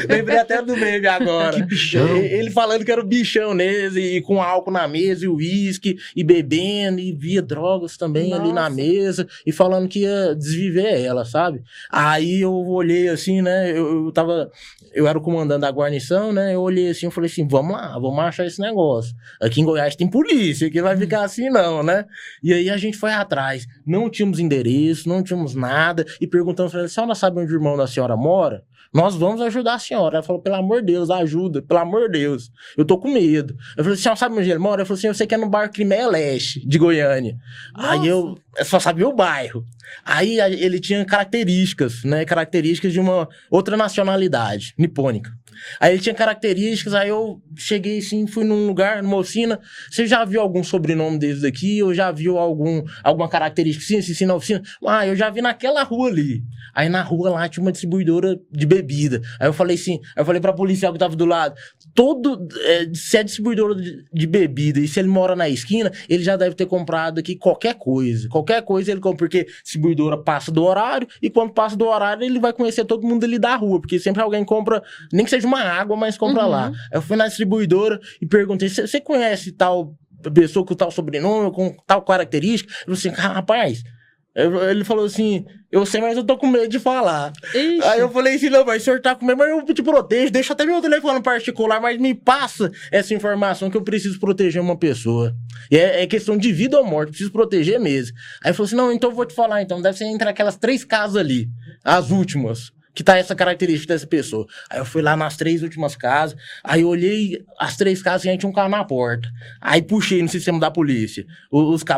S1: Lembrei até do meme agora.
S2: Que bichão.
S1: Ele falando que era o bichão nele, e com álcool na mesa, e uísque, e bebendo, e via drogas também ali na mesa, e falando que ia desviver ela, sabe? Aí eu olhei assim, né? Eu era o comandante da guarnição, né? Eu olhei assim, eu falei assim, vamos lá, vamos achar esse negócio. Aqui em Goiás tem polícia, aqui vai ficar assim não, né? E aí a gente foi atrás. Não tínhamos endereço, não tínhamos nada, e perguntamos pra ela, a senhora sabe onde o irmão da senhora mora? Nós vamos ajudar a senhora. Ela falou, pelo amor de Deus, ajuda, pelo amor de Deus. Eu tô com medo. Eu falei, a senhora sabe onde ele mora? Eu falei assim, eu sei que é no bairro Crimeia Leste, de Goiânia. Nossa. Aí eu só sabia o bairro. Aí ele tinha características, né? Características de uma outra nacionalidade, nipônica. Aí ele tinha características, aí eu cheguei assim, fui num lugar, numa oficina. Você já viu algum sobrenome desses daqui? Ou já viu alguma característica assim na oficina? Ah, eu já vi naquela rua ali. Aí na rua lá tinha uma distribuidora de bebida. Aí eu falei assim, pra policial que tava do lado, se é distribuidora de bebida e se ele mora na esquina, ele já deve ter comprado aqui qualquer coisa ele compra, porque distribuidora passa do horário, e quando passa do horário ele vai conhecer todo mundo ali da rua, porque sempre alguém compra, nem que seja uma água, mas compra lá. Aí eu fui na distribuidora e perguntei, você conhece tal pessoa com tal sobrenome, com tal característica? Eu falei assim, rapaz, ele falou assim, eu sei, mas eu tô com medo de falar. Ixi. Aí eu falei assim, não, mas o senhor tá com medo, mas eu te protejo, deixa até meu telefone particular, mas me passa essa informação que eu preciso proteger uma pessoa. E é questão de vida ou morte, preciso proteger mesmo. Aí ele falou assim, não, então eu vou te falar, então, deve ser entre aquelas 3 casas ali, as últimas, que tá essa característica dessa pessoa. Aí eu fui lá nas 3 últimas casas, aí eu olhei as 3 casas e a gente tinha um carro na porta. Aí puxei no sistema da polícia,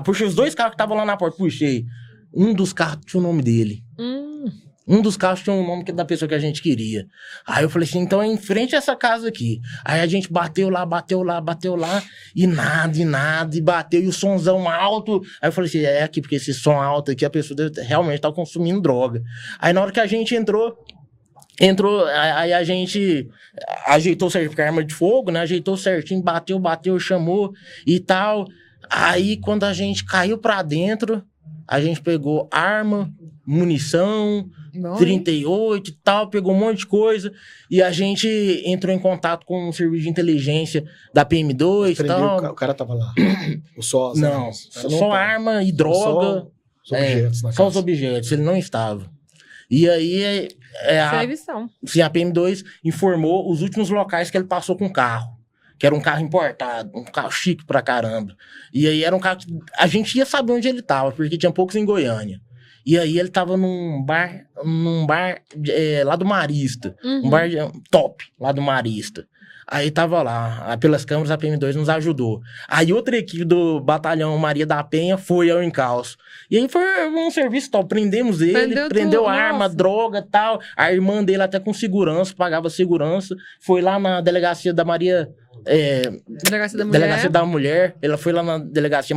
S1: puxei os 2 carros que estavam lá na porta, puxei. Um dos carros tinha o nome dele. Um dos carros tinha o nome da pessoa que a gente queria. Aí eu falei assim, então é em frente a essa casa aqui. Aí a gente bateu lá, e nada, e bateu, e o somzão alto. Aí eu falei assim, é aqui, porque esse som alto aqui, a pessoa realmente tá consumindo droga. Aí na hora que a gente entrou, aí a gente ajeitou certinho, com a arma de fogo, né? Ajeitou certinho, bateu, chamou e tal. Aí quando a gente caiu pra dentro, a gente pegou arma, munição, 38 e tal, pegou um monte de coisa. E a gente entrou em contato com um serviço de inteligência da PM2 e tal.
S2: O cara tava lá. Só
S1: arma e droga.
S2: Só objetos na casa.
S1: Só os objetos, ele não estava. E aí a PM2 informou os últimos locais que ele passou com o carro. Que era um carro importado, um carro chique pra caramba. E aí era um carro que a gente ia saber onde ele tava, porque tinha poucos em Goiânia. E aí ele tava num bar lá do Marista. Um bar top, lá do Marista. Aí tava lá, pelas câmeras a PM2 nos ajudou. Aí outra equipe do Batalhão Maria da Penha foi ao encalço. E aí foi um serviço tal, prendemos ele, prendeu arma, droga e tal. A irmã dele até com segurança, pagava segurança. Foi lá na delegacia da Maria... Delegacia da Mulher. Ela foi lá na delegacia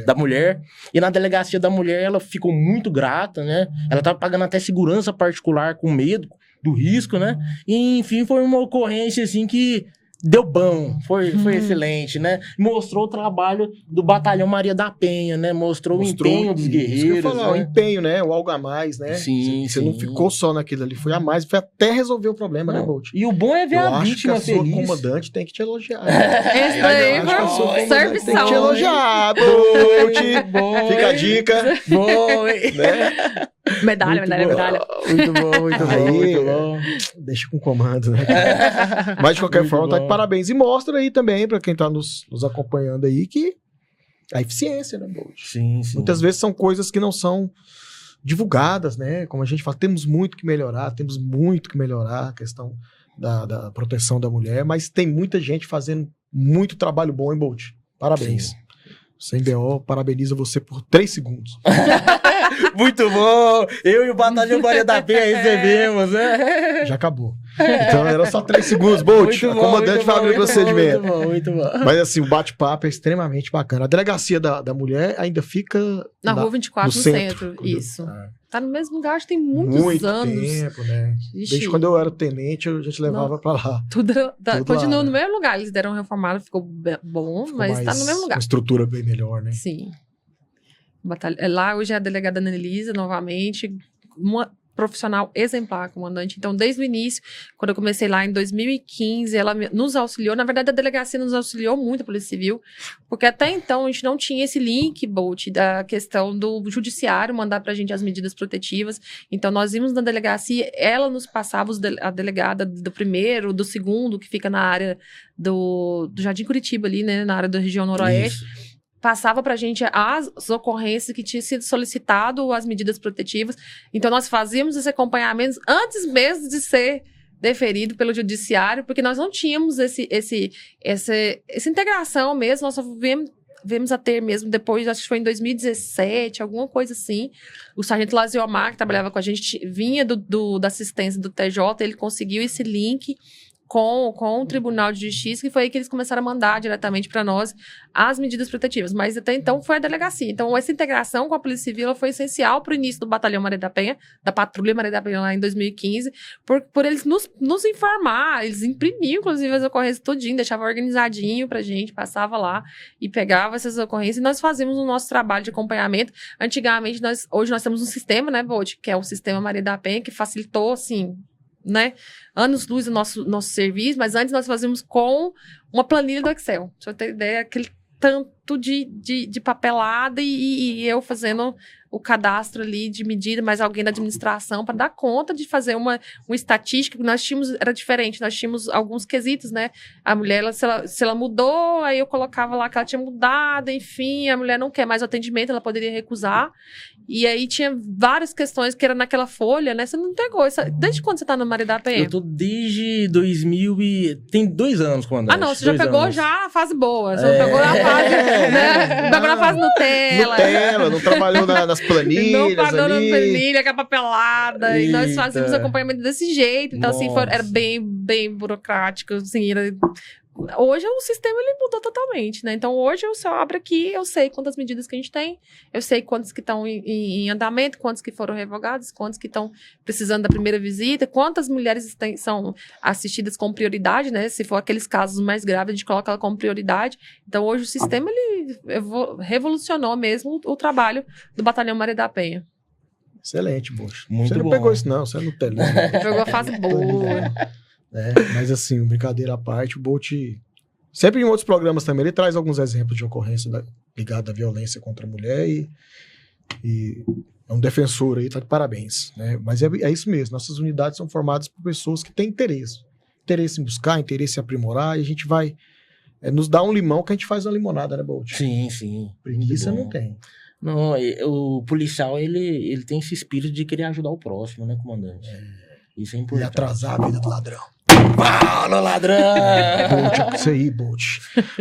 S1: da Mulher. E na delegacia da Mulher ela ficou muito grata, né? Ela tava pagando até segurança particular com medo do risco, né? E, enfim, foi uma ocorrência assim que deu bom, foi excelente, né? Mostrou o trabalho do Batalhão Maria da Penha, né? Mostrou o empenho dos guerreiros, né?
S2: O empenho, né? O algo a mais, né?
S1: Sim,
S2: Você não ficou só naquilo ali, foi a mais, foi até resolver o problema, né, Bolt?
S1: E o bom é ver a vítima feliz.
S2: Eu acho que a sua comandante tem que te elogiar.
S3: Esse daí foi serviço.
S2: Tem que te elogiar, Bolt. Fica a dica.
S1: Bom,
S2: né?
S3: Medalha.
S1: Muito bom.
S2: Deixa com comando, né? Mas de qualquer forma, tá de parabéns. E mostra aí também, pra quem tá nos acompanhando aí, que a eficiência, né, Bolt?
S1: Sim, sim.
S2: Muitas vezes são coisas que não são divulgadas, né? Como a gente fala, temos muito que melhorar a questão da proteção da mulher, mas tem muita gente fazendo muito trabalho bom, hein, Bolt? Parabéns.
S1: Sim.
S2: Sem BO, parabeniza você por 3 segundos.
S1: Muito bom! Eu e o Batalhão Maria da Penha recebemos, né?
S2: Já acabou. Então era só 3 segundos, Bolt. A comandante vai abrir o procedimento.
S1: Muito bom.
S2: Mas assim, o bate-papo é extremamente bacana. A delegacia da mulher ainda fica
S3: Na Rua 24, no centro.
S2: Quando-
S3: Isso. Tá no mesmo lugar, acho que tem muitos
S2: Muito
S3: anos.
S2: tempo, né?
S3: Ixi,
S2: Desde quando eu era tenente, a gente levava pra lá.
S3: tudo continua
S2: lá,
S3: no
S2: né?
S3: mesmo lugar. Eles deram reformado, ficou bom,
S2: Ficou
S3: mas tá
S2: mais-
S3: no mesmo lugar.
S2: Uma estrutura bem melhor, né?
S3: Sim. Lá hoje é a delegada Annelisa, novamente, uma profissional exemplar, comandante. Então, desde o início, quando eu comecei lá em 2015, ela nos auxiliou. Na verdade, a delegacia nos auxiliou muito, a Polícia Civil, porque até então a gente não tinha esse link, Bolt, da questão do judiciário mandar pra gente as medidas protetivas. Então, nós íamos na delegacia, ela nos passava a delegada do primeiro, do segundo, que fica na área do Jardim Curitiba ali, né, na área da região noroeste.
S1: Isso.
S3: Passava pra gente as ocorrências que tinham sido solicitado, as medidas protetivas. Então, nós fazíamos esse acompanhamento antes mesmo de ser deferido pelo judiciário, porque nós não tínhamos essa integração mesmo, nós só viemos a ter mesmo depois, acho que foi em 2017, alguma coisa assim. O sargento Laziomar, que trabalhava com a gente, vinha da assistência do TJ, ele conseguiu esse link com o Tribunal de Justiça, que foi aí que eles começaram a mandar diretamente para nós as medidas protetivas. Mas até então foi a delegacia. Então essa integração com a Polícia Civil ela foi essencial para o início do Batalhão Maria da Penha, da Patrulha Maria da Penha lá em 2015, por eles nos informar, eles imprimiam inclusive as ocorrências todinho, deixavam organizadinho pra gente, passava lá e pegava essas ocorrências e nós fazíamos o nosso trabalho de acompanhamento. Antigamente, hoje nós temos um sistema, né, Bolt, que é o sistema Maria da Penha, que facilitou, assim, né, anos-luz o nosso serviço, mas antes nós fazíamos com uma planilha do Excel. Pra você ter ideia, aquele tanto de papelada e eu fazendo o cadastro ali de medida, mais alguém da administração para dar conta de fazer uma estatística que nós tínhamos, era diferente, nós tínhamos alguns quesitos, né? A mulher, se ela mudou, aí eu colocava lá que ela tinha mudado, enfim, a mulher não quer mais o atendimento, ela poderia recusar. E aí tinha várias questões que era naquela folha, né? Você não pegou. Desde quando você tá no Maria da Penha?
S1: Eu tô desde 2000 e... Tem 2 anos, comandante.
S3: Ah, não, você já
S1: 2
S3: pegou
S1: anos.
S3: já a fase boa. Você não pegou na fase, né? Pegou na fase Nutella.
S2: Nutella, não trabalhou nas planilhas
S3: Não pagou na
S2: ali.
S3: planilha, com a papelada. E nós
S1: Eita.
S3: fazíamos acompanhamento desse jeito. Então, assim,
S1: Nossa.
S3: era bem burocrático. Assim, hoje o sistema ele mudou totalmente, né? Então, hoje eu só abro aqui, eu sei quantas medidas que a gente tem, eu sei quantas que estão em andamento, quantas que foram revogadas, quantas que estão precisando da primeira visita, quantas mulheres são assistidas com prioridade, né? Se for aqueles casos mais graves, a gente coloca ela como prioridade. Então, hoje o sistema, ele revolucionou mesmo o trabalho do Batalhão Maria da Penha.
S2: Excelente, Bocha.
S1: Muito
S2: Você não
S1: bom.
S2: pegou isso, não. Você é Nutella.
S3: Pegou a fase boa.
S2: Né? Mas assim, brincadeira à parte, o Bolt, sempre em outros programas também, ele traz alguns exemplos de ocorrência ligada à violência contra a mulher e é um defensor aí, tá de parabéns. Né? Mas é isso mesmo, nossas unidades são formadas por pessoas que têm interesse em buscar, interesse em aprimorar, e a gente vai nos dar um limão que a gente faz uma limonada, né, Bolt?
S1: Sim, sim.
S2: Preguiça
S1: Muito bom.
S2: não tem.
S1: Não, o policial, ele tem esse espírito de querer ajudar o próximo, né, comandante? Isso é
S2: E
S1: importante.
S2: atrasar a vida do ladrão.
S1: Fala, ladrão!
S2: Bolt, isso aí, Bolt.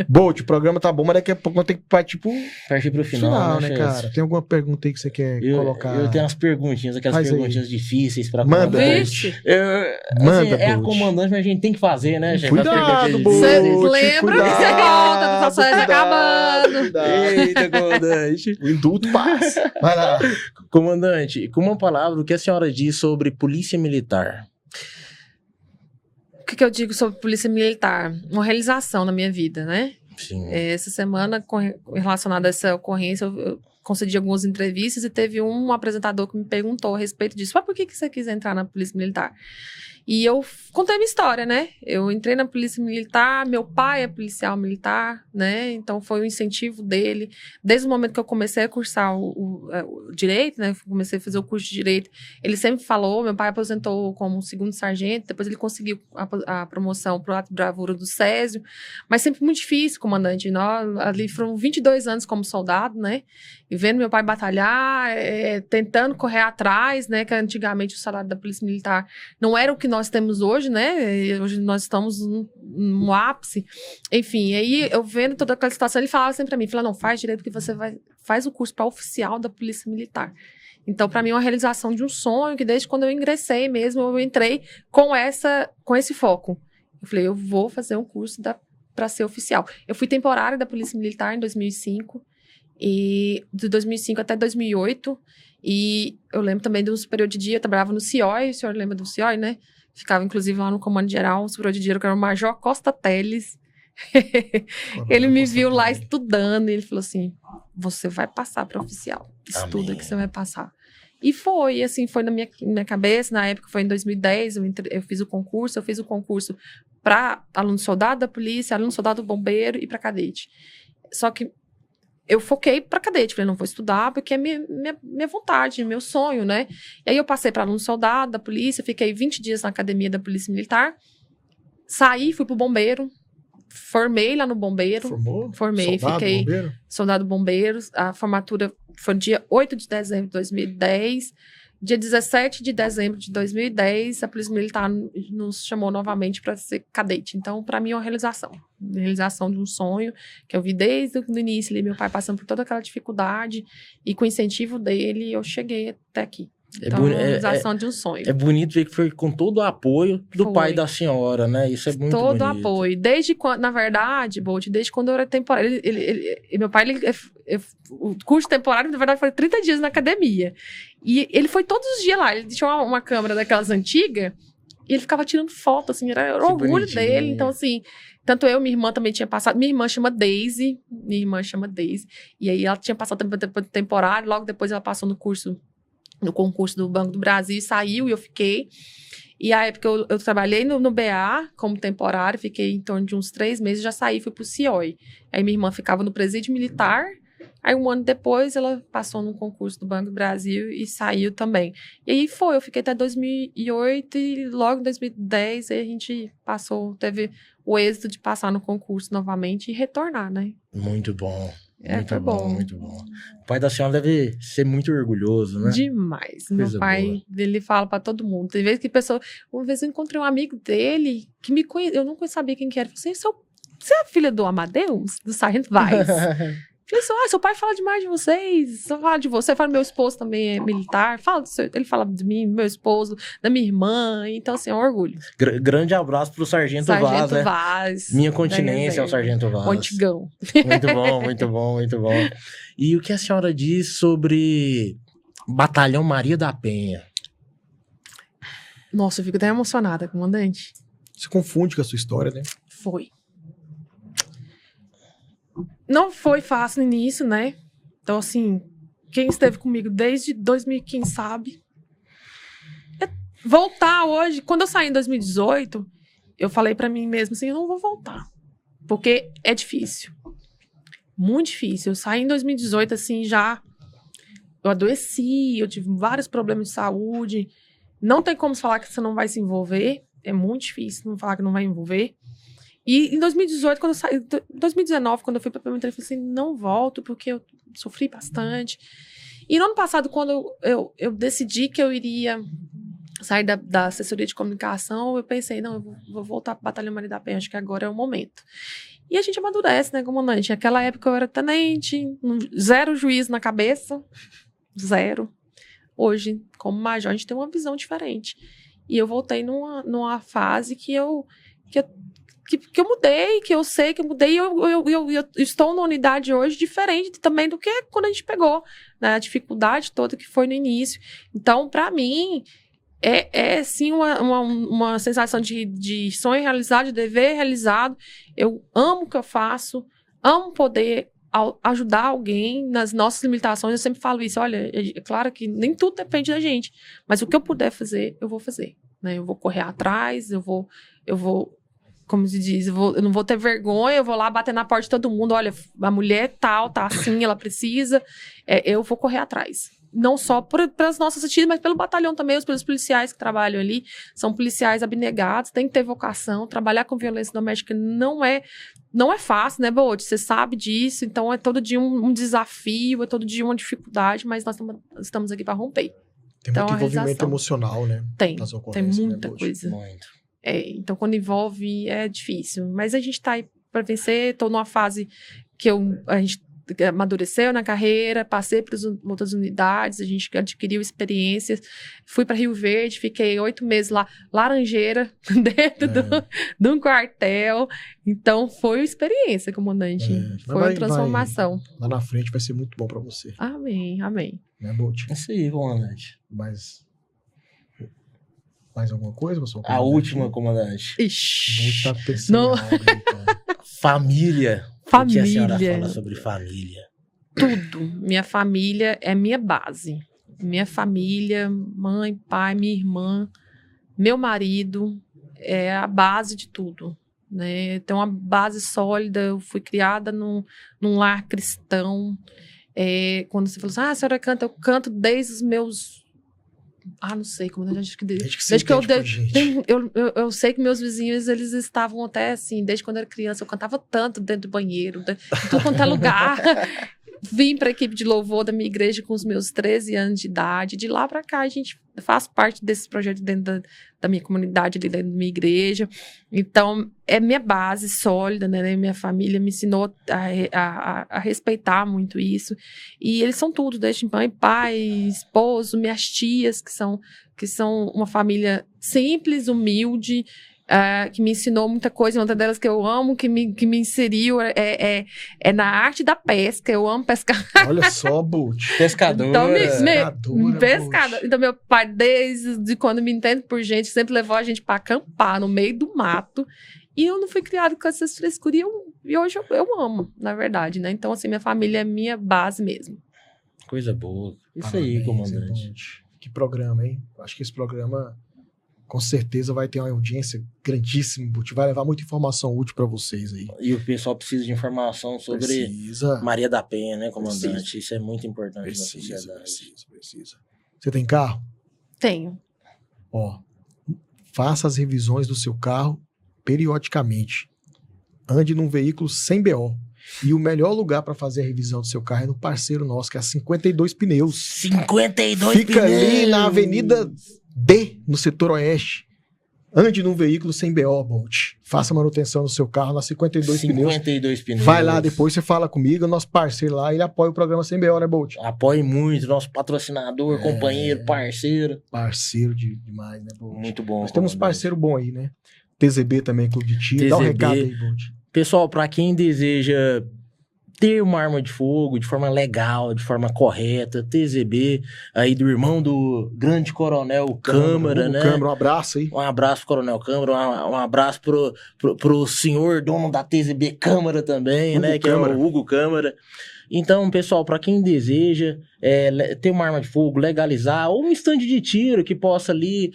S2: Bolt, o programa tá bom, mas daqui a pouco eu tenho que partir pro
S1: Partir pro final,
S2: final, né,
S1: chefe?
S2: cara? Tem alguma pergunta aí que você quer colocar?
S1: Eu tenho umas perguntinhas, aquelas
S2: Faz aí.
S1: perguntinhas difíceis pra
S2: Manda,
S1: comandante.
S3: Vixe!
S2: Manda,
S1: É a
S2: Bolt.
S1: comandante, mas a gente tem que fazer, né, chefe? As
S2: Cuidado,
S1: perguntinhas
S2: Bolt.
S3: Você
S1: difíceis.
S3: lembra que você volta, tá só acabando.
S2: Cuidado.
S1: Eita, comandante.
S2: O indulto passa. Vai lá.
S1: Comandante, com uma palavra, o que a senhora diz sobre polícia militar?
S3: O que eu digo sobre polícia militar? Uma realização na minha vida, né?
S1: Sim.
S3: Essa semana, relacionada a essa ocorrência, eu concedi algumas entrevistas e teve um apresentador que me perguntou a respeito disso. Mas por que você quis entrar na polícia militar? E eu contei minha história, né? Eu entrei na polícia militar, meu pai é policial militar, né? Então foi um incentivo dele. Desde o momento que eu comecei a cursar o direito, né? Comecei a fazer o curso de direito, ele sempre falou, meu pai aposentou como segundo sargento, depois ele conseguiu a promoção pro ato de bravura do Césio, mas sempre muito difícil, comandante. Nós, ali foram 22 anos como soldado, né? E vendo meu pai batalhar, tentando correr atrás, né? Que antigamente o salário da polícia militar não era o que nós temos hoje, né? Hoje nós estamos no ápice. Enfim, aí eu vendo toda aquela situação, ele falava sempre pra mim, não, faz direito que você faz o curso para oficial da polícia militar. Então, para mim, é uma realização de um sonho que desde quando eu ingressei mesmo, eu entrei com esse foco. Eu falei, eu vou fazer um curso para ser oficial. Eu fui temporária da polícia militar em 2005, e de 2005 até 2008, e eu lembro também do superior de dia, eu trabalhava no CIOI, o senhor lembra do CIOI, né? Ficava, inclusive, lá no Comando Geral, o superior de dia, que era o Major Costa Teles. Ele me viu lá estudando, e ele falou assim, você vai passar para oficial, estuda que você vai passar. E foi, assim, foi na minha cabeça, na época foi em 2010, eu fiz o concurso para aluno soldado da polícia, aluno soldado bombeiro e para cadete. Só que eu foquei para cadete, falei, não vou estudar porque é minha vontade, meu sonho, né? E aí eu passei para aluno soldado da polícia, fiquei 20 dias na academia da polícia militar, saí, fui pro bombeiro, formei lá no bombeiro. Formei,
S2: soldado,
S3: fiquei
S2: bombeiro?
S3: soldado bombeiro. A formatura foi no dia 8 de dezembro de 2010. Dia 17 de dezembro de 2010, a Polícia Militar nos chamou novamente para ser cadete. Então, para mim, é uma realização de um sonho que eu vi desde o início, ali, meu pai passando por toda aquela dificuldade, e com o incentivo dele, eu cheguei até aqui. Então, é uma realização de um sonho.
S1: É bonito ver que foi com todo o apoio do pai da senhora, né? Isso é muito bonito.
S3: Todo o apoio. Desde quando, na verdade, Bolt, desde quando eu era temporário. Meu pai, o curso temporário, na verdade, foi 30 dias na academia. E ele foi todos os dias lá. Ele tinha uma câmera daquelas antigas e ele ficava tirando foto, assim, era o orgulho dele. Então, assim, tanto eu, minha irmã também tinha passado. Minha irmã chama Daisy. E aí ela tinha passado temporário, logo depois ela passou no concurso do Banco do Brasil e saiu, e eu fiquei. E a época eu trabalhei no BA como temporário, fiquei em torno de uns 3 meses, já saí, fui pro CIOI. Aí minha irmã ficava no presídio militar, aí um ano depois ela passou no concurso do Banco do Brasil e saiu também. E aí eu fiquei até 2008 e logo em 2010 aí a gente teve o êxito de passar no concurso novamente e retornar, né?
S1: Muito bom.
S3: Muito bom.
S1: Muito bom. O pai da senhora deve ser muito orgulhoso, né?
S3: Demais.
S1: Coisa
S3: Meu pai,
S1: boa.
S3: ele fala pra todo mundo. Tem vezes que uma vez eu encontrei um amigo dele que me conhecia, eu nunca sabia quem que era. Eu falei assim, você é a filha do Amadeus? Do Sargento Vaz? Falei assim, seu pai fala demais de vocês, só fala de você, fala meu esposo também é militar, ele fala de mim, meu esposo, da minha irmã, então assim, é um orgulho.
S1: Grande abraço pro Sargento Vaz, né?
S3: Vaz.
S1: Minha continência é o Sargento Vaz.
S3: O antigão.
S1: Muito bom, muito bom, muito bom. E o que a senhora diz sobre Batalhão Maria da Penha?
S3: Nossa, eu fico até emocionada, comandante.
S2: Se confunde com a sua história, né?
S3: Foi. Não foi fácil no início, né? Então, assim, quem esteve comigo desde 2015 sabe. Voltar hoje, quando eu saí em 2018, eu falei pra mim mesma assim, eu não vou voltar. Porque é difícil. Muito difícil. Eu saí em 2018, assim, eu adoeci, eu tive vários problemas de saúde. Não tem como falar que você não vai se envolver. É muito difícil não falar que não vai envolver. E em 2018, quando eu saí, 2019, quando eu fui pra Pimentel, eu falei assim, não volto, porque eu sofri bastante. E no ano passado, quando eu decidi que eu iria sair da assessoria de comunicação, eu pensei, não, eu vou voltar pro Batalhão Maria da Penha, acho que agora é o momento. E a gente amadurece, né, comandante? Naquela época eu era tenente, zero juízo na cabeça, zero. Hoje, como major, a gente tem uma visão diferente. E eu voltei numa fase que eu mudei, que eu sei que eu mudei, e eu estou numa unidade hoje diferente também do que quando a gente pegou, né, a dificuldade toda que foi no início. Então, para mim, é sim uma sensação de sonho realizado, de dever realizado. Eu amo o que eu faço, amo poder ajudar alguém nas nossas limitações. Eu sempre falo isso, olha, é claro que nem tudo depende da gente, mas o que eu puder fazer, eu vou fazer. né? Eu vou correr atrás, eu vou, como se diz, eu não vou ter vergonha, eu vou lá bater na porta de todo mundo, olha, a mulher tal, tá assim, ela precisa, eu vou correr atrás. Não só pelas nossas atitudes, mas pelo batalhão também, pelos policiais que trabalham ali, são policiais abnegados, tem que ter vocação, trabalhar com violência doméstica não é fácil, né, Bolt? Você sabe disso, então é todo dia um desafio, é todo dia uma dificuldade, mas nós estamos aqui para romper.
S2: Tem
S3: Então,
S2: muito
S3: a
S2: envolvimento
S3: realização.
S2: emocional, né?
S3: Tem
S2: nas ocorrências,
S3: muita
S2: né, Bolt?
S3: coisa.
S1: Muito.
S3: Então, quando envolve, é difícil. Mas a gente tá aí para vencer. Tô numa fase que a gente amadureceu na carreira, passei para outras unidades, a gente adquiriu experiências. Fui para Rio Verde, fiquei 8 meses lá, laranjeira, dentro de um quartel. Então, foi uma experiência, comandante. Foi uma transformação.
S2: Lá na frente vai ser muito bom para você.
S3: Amém, amém.
S2: Né, Bolt?
S1: Isso aí, comandante.
S2: Mais alguma coisa, pessoal?
S1: A última, comandante.
S3: Ixi.
S2: Bolt tá pensando
S3: Não.
S2: em algo aí, cara.
S1: Família. O que a senhora fala sobre família?
S3: Tudo. Minha família é minha base. Minha família, mãe, pai, minha irmã, meu marido, é a base de tudo. Né? Tem uma base sólida. Eu fui criada num lar cristão. Quando você falou assim, a senhora canta, eu canto desde os meus... não sei, como acho que desde que eu sei que meus vizinhos, eles estavam até assim, desde quando eu era criança, eu cantava tanto dentro do banheiro, em tudo quanto é lugar. Vim para a equipe de louvor da minha igreja com os meus 13 anos de idade. De lá para cá, a gente faz parte desse projeto dentro da minha comunidade, ali dentro da minha igreja. Então, é minha base sólida, né? Minha família me ensinou a respeitar muito isso. E eles são tudo, desde mãe, pai, esposo, minhas tias, que são uma família simples, humilde, que me ensinou muita coisa. Uma delas que eu amo, que me inseriu é na arte da pesca. Eu amo pescar.
S2: Olha só, Bolt.
S1: Pescadora.
S3: Então, pescador. Então, meu pai, desde quando me entende por gente, sempre levou a gente para acampar no meio do mato. E eu não fui criada com essas frescuras. E hoje eu amo, na verdade, né? Então, assim, minha família é minha base mesmo.
S1: Coisa boa. Isso
S2: Parabéns,
S1: aí, comandante.
S2: Que programa, hein? Acho que esse programa, com certeza, vai ter uma audiência grandíssima, Bolt. Vai levar muita informação útil para vocês aí.
S1: E o pessoal precisa de informação sobre Maria da Penha, né, comandante? Precisa. Isso é muito importante na sociedade.
S2: Precisa. Você tem carro?
S3: Tenho.
S2: Faça as revisões do seu carro periodicamente. Ande num veículo sem BO. E o melhor lugar para fazer a revisão do seu carro é no parceiro nosso, que é a 52 Pneus.
S1: 52
S2: Fica
S1: pneus!
S2: ali na Avenida D, no setor oeste. Ande num veículo sem BO, Bolt. Faça manutenção no seu carro na 52 Pneus.
S1: 52 pneus.
S2: Vai lá depois, você fala comigo, nosso parceiro lá, ele apoia o programa sem BO, né, Bolt?
S1: Apoie muito, nosso patrocinador, companheiro, parceiro.
S2: Parceiro demais, né, Bolt?
S1: Muito bom.
S2: Nós temos parceiro bom aí, né? TZB também, Clube de Tiro. Dá um recado aí, Bolt.
S1: Pessoal, para quem deseja ter uma arma de fogo de forma legal, de forma correta, TZB, aí do irmão do grande coronel Câmara, né?
S2: Câmara, um abraço aí.
S1: Um abraço pro coronel Câmara, um abraço pro senhor dono da TZB Câmara também,
S2: Hugo
S1: né? Que
S2: Câmara.
S1: é o Hugo Câmara. Então, pessoal, para quem deseja ter uma arma de fogo, legalizar, ou um estande de tiro que possa ali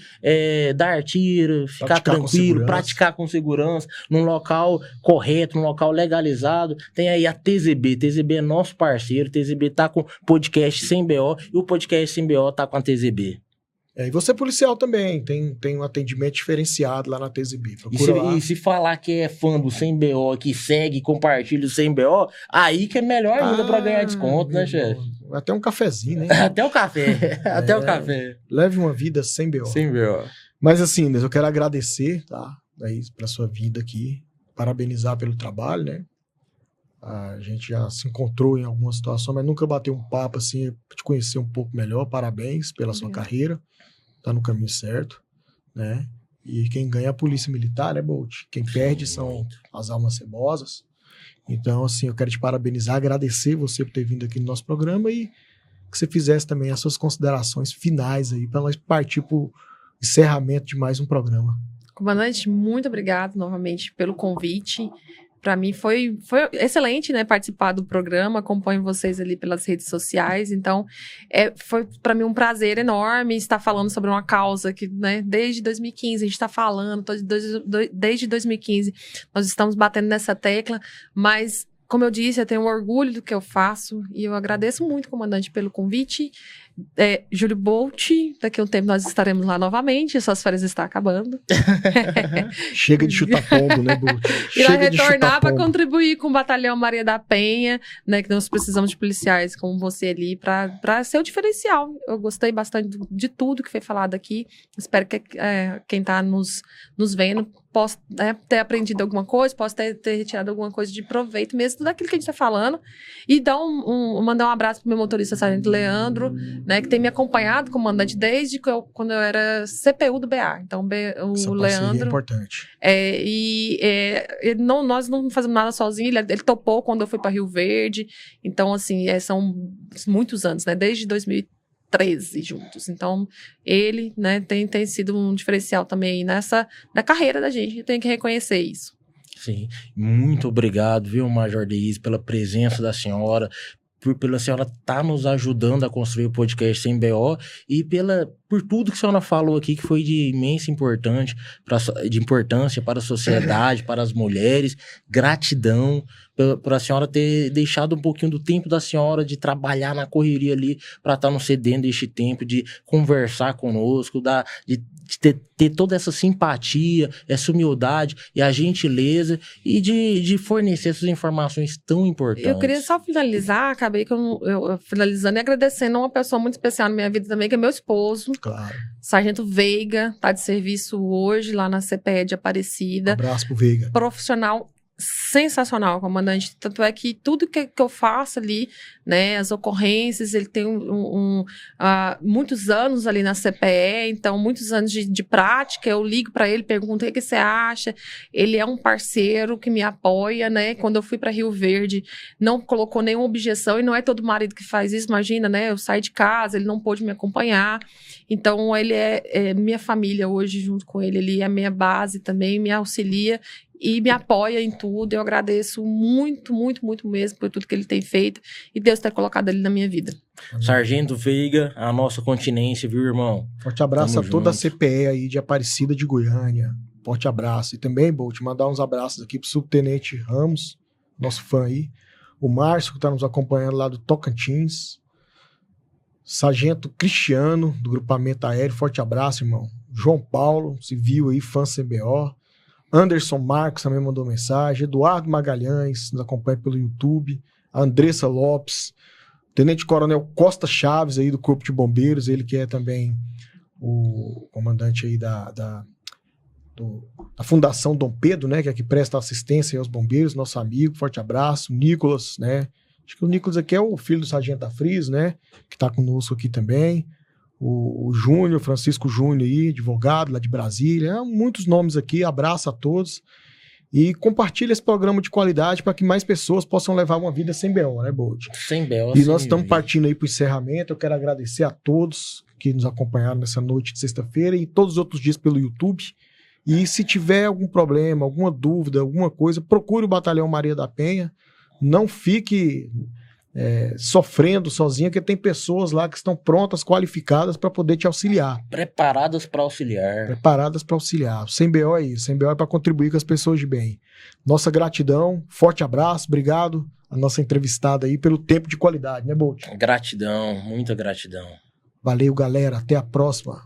S1: dar tiro, ficar tranquilo, praticar com segurança, num local correto, num local legalizado, tem aí a TZB. TZB é nosso parceiro, TZB tá com podcast sem BO, e o podcast sem BO tá com a TZB.
S2: E você é policial também, tem um atendimento diferenciado lá na TZB. Procura
S1: E se falar que é fã do Sem BO, que segue e compartilha o Sem BO, aí que é melhor ainda pra ganhar desconto, né, chefe?
S2: Até um cafezinho, né?
S1: Até o café, até o café.
S2: Leve uma vida sem BO.
S1: Sem BO.
S2: Mas assim, Inês, eu quero agradecer, tá? Aí, pra sua vida aqui, parabenizar pelo trabalho, né? A gente já se encontrou em alguma situação, mas nunca bateu um papo assim, pra te conhecer um pouco melhor. Parabéns pela sua carreira. Tá no caminho certo, né? E quem ganha é a polícia militar, né, Bolt? Quem perde são as almas cebosas. Então, assim, eu quero te parabenizar, agradecer você por ter vindo aqui no nosso programa e que você fizesse também as suas considerações finais aí, para nós partir pro encerramento de mais um programa.
S3: Comandante, muito obrigado novamente pelo convite, Para mim foi excelente, né, participar do programa, acompanho vocês ali pelas redes sociais, então foi para mim um prazer enorme estar falando sobre uma causa que, né, desde 2015 a gente está falando, desde 2015 nós estamos batendo nessa tecla, mas como eu disse, eu tenho orgulho do que eu faço e eu agradeço muito, comandante, pelo convite. Júlio Bolt, daqui a um tempo nós estaremos lá novamente, suas férias estão acabando.
S2: Chega de chutar pombo, né, Bolt?
S3: E vai retornar para contribuir com o Batalhão Maria da Penha, né, que nós precisamos de policiais como você ali para ser o diferencial. Eu gostei bastante de tudo que foi falado aqui. Espero que quem está nos vendo possa ter aprendido alguma coisa, possa ter retirado alguma coisa de proveito mesmo daquilo que a gente está falando. E mandar um abraço para o meu motorista, Sargento Leandro, né, que tem me acompanhado, comandante, desde quando eu era CPU do BA. Então, o Leandro...
S2: é importante.
S3: Nós não fazemos nada sozinho, ele topou quando eu fui para Rio Verde. Então, assim, são muitos anos, né, desde 2013 juntos. Então, ele, né, tem sido um diferencial também na carreira da gente. Tem que reconhecer isso.
S1: Sim, muito obrigado, viu, Major Deise, pela presença da senhora, pela senhora estar nos ajudando a construir o podcast Sem BO e por tudo que a senhora falou aqui, que foi de imensa importância para a sociedade, para as mulheres. Gratidão por a senhora ter deixado um pouquinho do tempo da senhora de trabalhar na correria ali para estar nos cedendo este tempo, de conversar conosco, de ter toda essa simpatia, essa humildade e a gentileza e de fornecer essas informações tão importantes.
S3: Eu queria só finalizar, acabei eu finalizando e agradecendo uma pessoa muito especial na minha vida também, que é meu esposo.
S2: Claro.
S3: Sargento Veiga, tá de serviço hoje lá na CPE de Aparecida.
S2: Um abraço pro Veiga.
S3: Profissional sensacional, comandante. Tanto é que tudo que eu faço ali, né, as ocorrências, ele tem muitos anos ali na CPE, então muitos anos de prática. Eu ligo para ele, pergunto o que você acha. Ele é um parceiro que me apoia, né? Quando eu fui para Rio Verde, não colocou nenhuma objeção, e não é todo marido que faz isso, imagina, né? Eu saio de casa, ele não pôde me acompanhar. Então, ele é minha família hoje, junto com ele é minha base também, me auxilia e me apoia em tudo. Eu agradeço muito, muito, muito mesmo por tudo que ele tem feito e Deus ter colocado ele na minha vida.
S1: Sargento Veiga, a nossa continência, viu, irmão?
S2: Forte abraço
S1: Tamo
S2: a toda
S1: junto.
S2: a CPE aí de Aparecida de Goiânia. Forte abraço. E também, Bolt, mandar uns abraços aqui pro Subtenente Ramos, nosso fã aí. O Márcio, que tá nos acompanhando lá do Tocantins. Sargento Cristiano, do Grupamento Aéreo. Forte abraço, irmão. João Paulo, civil aí, fã CBO. Anderson Marcos também mandou mensagem. Eduardo Magalhães, nos acompanha pelo YouTube. A Andressa Lopes. Tenente Coronel Costa Chaves, aí do Corpo de Bombeiros. Ele que é também o comandante aí da Fundação Dom Pedro, né? Que é que presta assistência aos bombeiros. Nosso amigo, forte abraço. Nicolas, né? Acho que o Nicolas aqui é o filho do Sargento Afris, né? Que tá conosco aqui também. O Júnior, Francisco Júnior aí, advogado lá de Brasília. Muitos nomes aqui, abraço a todos. E compartilha esse programa de qualidade para que mais pessoas possam levar uma vida sem BO, né, Bold?
S1: Sem BO.
S2: E nós estamos partindo aí para o encerramento. Eu quero agradecer a todos que nos acompanharam nessa noite de sexta-feira e todos os outros dias pelo YouTube. E se tiver algum problema, alguma dúvida, alguma coisa, procure o Batalhão Maria da Penha. Não fique sofrendo sozinho, porque tem pessoas lá que estão prontas, qualificadas para poder te auxiliar.
S1: Preparadas para auxiliar.
S2: Preparadas para auxiliar. Sem BO é isso. Sem BO é para contribuir com as pessoas de bem. Nossa gratidão, forte abraço, obrigado a nossa entrevistada aí pelo tempo de qualidade, né, Bolt?
S1: Gratidão, muita gratidão.
S2: Valeu, galera. Até a próxima.